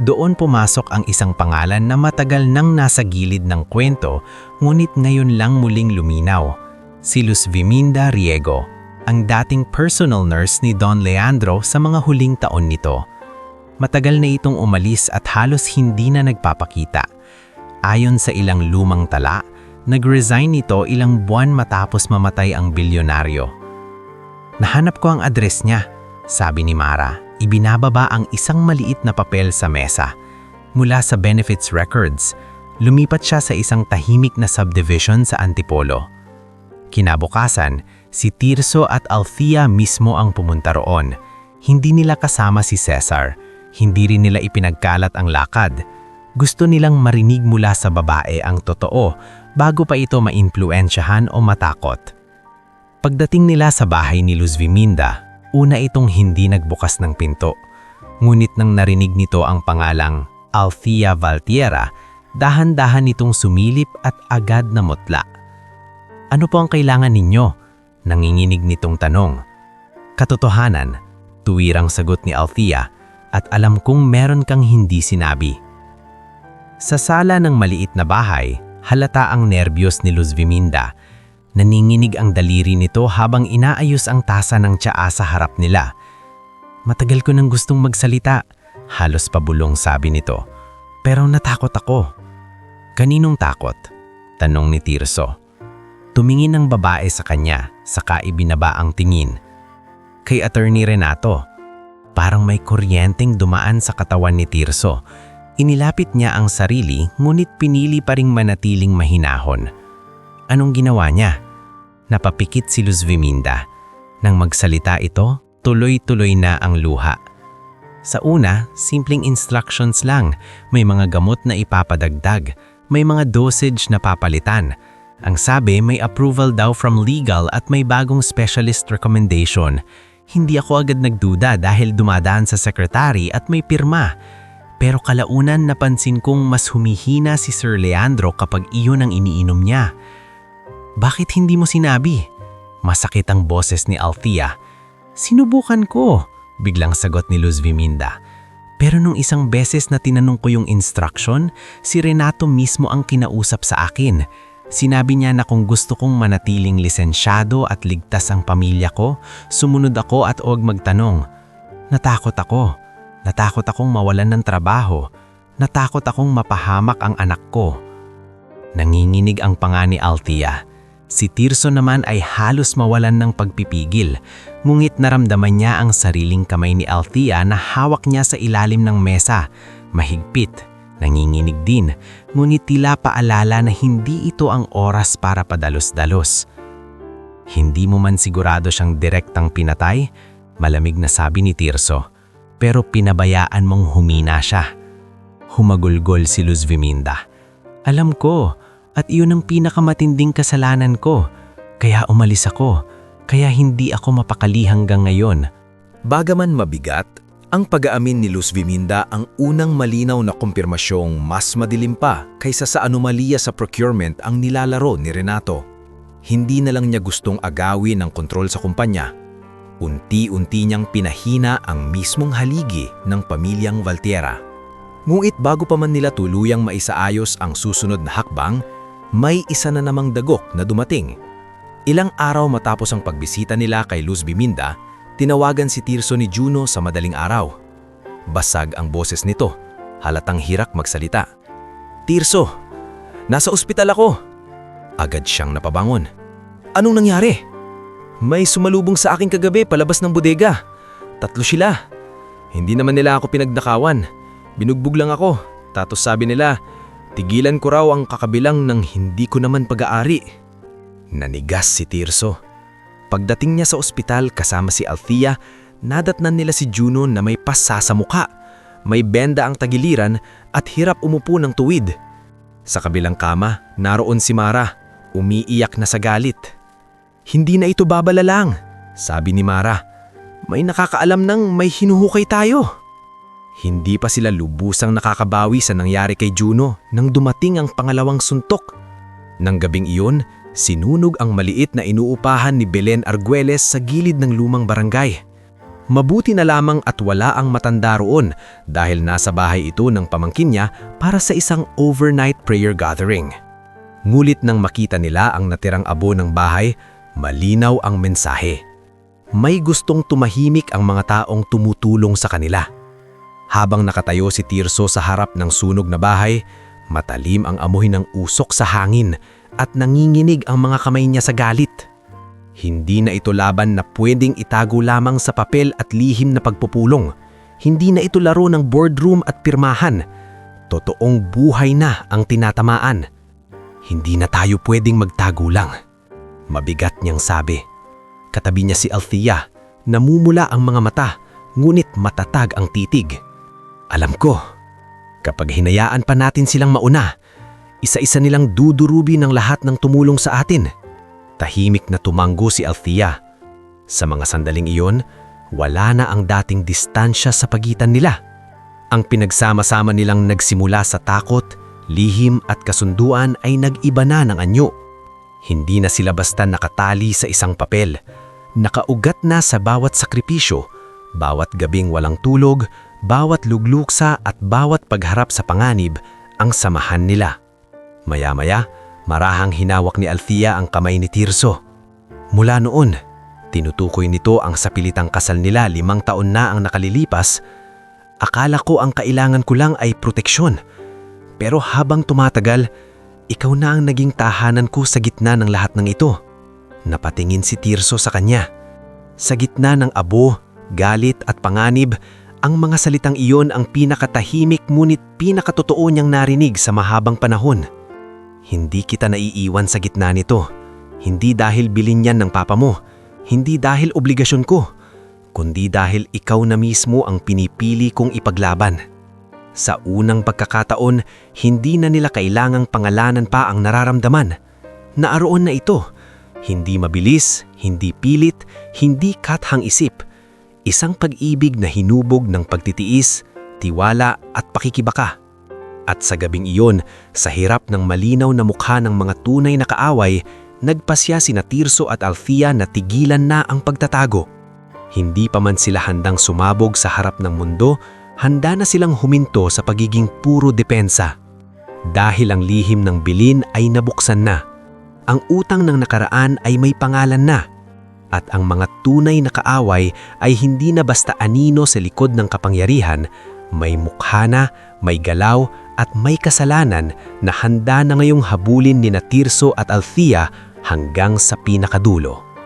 Doon pumasok ang isang pangalan na matagal nang nasa gilid ng kwento, ngunit ngayon lang muling luminaw. Si Luz Viminda Riego, ang dating personal nurse ni Don Leandro sa mga huling taon nito. Matagal na itong umalis at halos hindi na nagpapakita. Ayon sa ilang lumang tala, nag-resign ito ilang buwan matapos mamatay ang bilyonaryo. Nahanap ko ang address niya, sabi ni Mara. Ibinababa ang isang maliit na papel sa mesa. Mula sa benefits records, lumipat siya sa isang tahimik na subdivision sa Antipolo. Kinabukasan, si Tirso at Althea mismo ang pumunta roon. Hindi nila kasama si Cesar. Hindi rin nila ipinagkalat ang lakad. Gusto nilang marinig mula sa babae ang totoo bago pa ito maimpluensyahan o matakot. Pagdating nila sa bahay ni Luz Viminda, una itong hindi nagbukas ng pinto. Ngunit nang narinig nito ang pangalang Althea Valtierra, dahan-dahan itong sumilip at agad na mutla. Ano po ang kailangan ninyo? Nanginginig nitong tanong. Katotohanan, tuwirang sagot ni Althea, at alam kong meron kang hindi sinabi. Sa sala ng maliit na bahay, halata ang nerbiyos ni Luz Viminda. Naninginig ang daliri nito habang inaayos ang tasa ng tsaa sa harap nila. Matagal ko nang gustong magsalita, halos pabulong sabi nito. Pero natakot ako. Kaninong takot? Tanong ni Tirso. Tumingin ang babae sa kanya, saka ibinaba ang tingin. Kay Attorney Renato. Parang may kuryenteng dumaan sa katawan ni Tirso. Inilapit niya ang sarili, ngunit pinili pa ring manatiling mahinahon. Anong ginawa niya? Napapikit si Luz Viminda. Nang magsalita ito, tuloy-tuloy na ang luha. Sa una, simpleng instructions lang. May mga gamot na ipapadagdag. May mga dosage na papalitan. Ang sabi may approval daw from legal at may bagong specialist recommendation. Hindi ako agad nagduda dahil dumadaan sa sekretary at may pirma. Pero kalaunan napansin kong mas humihina si Sir Leandro kapag iyon ang iniinom niya. Bakit hindi mo sinabi? Masakit ang boses ni Althea. Sinubukan ko, biglang sagot ni Luz Viminda. Pero nung isang beses na tinanong ko yung instruction, si Renato mismo ang kinausap sa akin. Sinabi niya na kung gusto kong manatiling lisensyado at ligtas ang pamilya ko, sumunod ako at huwag magtanong. Natakot ako. Natakot akong mawalan ng trabaho. Natakot akong mapahamak ang anak ko. Nanginginig ang panga ni Althea. Si Tirso naman ay halos mawalan ng pagpipigil, ngunit naramdaman niya ang sariling kamay ni Althea na hawak niya sa ilalim ng mesa, mahigpit. Nanginginig din, ngunit tila paalala na hindi ito ang oras para padalos-dalos. Hindi mo man sigurado siyang direktang pinatay, malamig na sabi ni Tirso, pero pinabayaan mong humina siya. Humagulgol si Luz Viminda. Alam ko, at iyon ang pinakamatinding kasalanan ko, kaya umalis ako, kaya hindi ako mapakali hanggang ngayon. Bagaman mabigat, ang pag-aamin ni Luz Viminda ang unang malinaw na kumpirmasyong mas madilim pa kaysa sa anomalya sa procurement ang nilalaro ni Renato. Hindi na lang niya gustong agawin ang kontrol sa kumpanya. Unti-unti niyang pinahina ang mismong haligi ng pamilyang Valtiera. Ngunit bago pa man nila tuluyang maisaayos ang susunod na hakbang, may isa na namang dagok na dumating. Ilang araw matapos ang pagbisita nila kay Luz Viminda, tinawagan si Tirso ni Juno sa madaling araw. Basag ang boses nito, halatang hirak magsalita. "Tirso, nasa ospital ako." Agad siyang napabangon. "Anong nangyari?" "May sumalubong sa akin kagabi palabas ng bodega. 3 sila. Hindi naman nila ako pinagnakawan. Binugbog lang ako. Tapos sabi nila, tigilan ko raw ang kakabilang ng hindi ko naman pag-aari." Nanigas si Tirso. Pagdating niya sa ospital kasama si Althea, nadatnan nila si Juno na may pasa sa mukha, may benda ang tagiliran at hirap umupo ng tuwid. Sa kabilang kama, naroon si Mara, umiiyak na sa galit. "Hindi na ito babala lang," sabi ni Mara. "May nakakaalam ng may hinuhukay tayo." Hindi pa sila lubusang nakakabawi sa nangyari kay Juno nang dumating ang pangalawang suntok. Nang gabing iyon, sinunog ang maliit na inuupahan ni Belen Arguelles sa gilid ng lumang barangay. Mabuti na lamang at wala ang matanda roon dahil nasa bahay ito ng pamangkin niya para sa isang overnight prayer gathering. Ngulit nang makita nila ang natirang abo ng bahay, malinaw ang mensahe. May gustong tumahimik ang mga taong tumutulong sa kanila. Habang nakatayo si Tirso sa harap ng sunog na bahay, matalim ang amoy ng usok sa hangin at nanginginig ang mga kamay niya sa galit. Hindi na ito laban na pwedeng itago lamang sa papel at lihim na pagpupulong. Hindi na ito laro ng boardroom at pirmahan. Totoong buhay na ang tinatamaan. Hindi na tayo pwedeng magtago lang. Mabigat niyang sabi. Katabi niya si Althea, namumula ang mga mata, ngunit matatag ang titig. Alam ko, kapag hinayaan pa natin silang mauna, isa-isa nilang dudurubi ng lahat ng tumulong sa atin. Tahimik na tumanggo si Althea. Sa mga sandaling iyon, wala na ang dating distansya sa pagitan nila. Ang pinagsama-sama nilang nagsimula sa takot, lihim at kasunduan ay nag-iba na ng anyo. Hindi na sila basta nakatali sa isang papel. Nakaugat na sa bawat sakripisyo, bawat gabing walang tulog, bawat lugluksa at bawat pagharap sa panganib ang samahan nila. Maya-maya, marahang hinawak ni Althea ang kamay ni Tirso. Mula noon, tinutukoy nito ang sapilitang kasal nila 5 taon na ang nakalilipas. Akala ko ang kailangan ko lang ay proteksyon. Pero habang tumatagal, ikaw na ang naging tahanan ko sa gitna ng lahat ng ito. Napatingin si Tirso sa kanya. Sa gitna ng abo, galit at panganib, ang mga salitang iyon ang pinakatahimik ngunit pinakatotoo niyang narinig sa mahabang panahon. Hindi kita naiiwan sa gitna nito. Hindi dahil bilin yan ng papa mo. Hindi dahil obligasyon ko. Kundi dahil ikaw na mismo ang pinipili kong ipaglaban. Sa unang pagkakataon, hindi na nila kailangang pangalanan pa ang nararamdaman. naaroon na ito. Hindi mabilis, hindi pilit, hindi kathang isip. Isang pag-ibig na hinubog ng pagtitiis, tiwala at pakikibaka. At sa gabing iyon, sa hirap ng malinaw na mukha ng mga tunay na kaaway, nagpasya sina Tirso at Althea na tigilan na ang pagtatago. Hindi pa man sila handang sumabog sa harap ng mundo, handa na silang huminto sa pagiging puro depensa. Dahil ang lihim ng bilin ay nabuksan na. Ang utang ng nakaraan ay may pangalan na. At ang mga tunay na kaaway ay hindi na basta anino sa likod ng kapangyarihan, may mukha na, may galaw at may kasalanan na handa na ngayong habulin ni Tirso at Althea hanggang sa pinakadulo.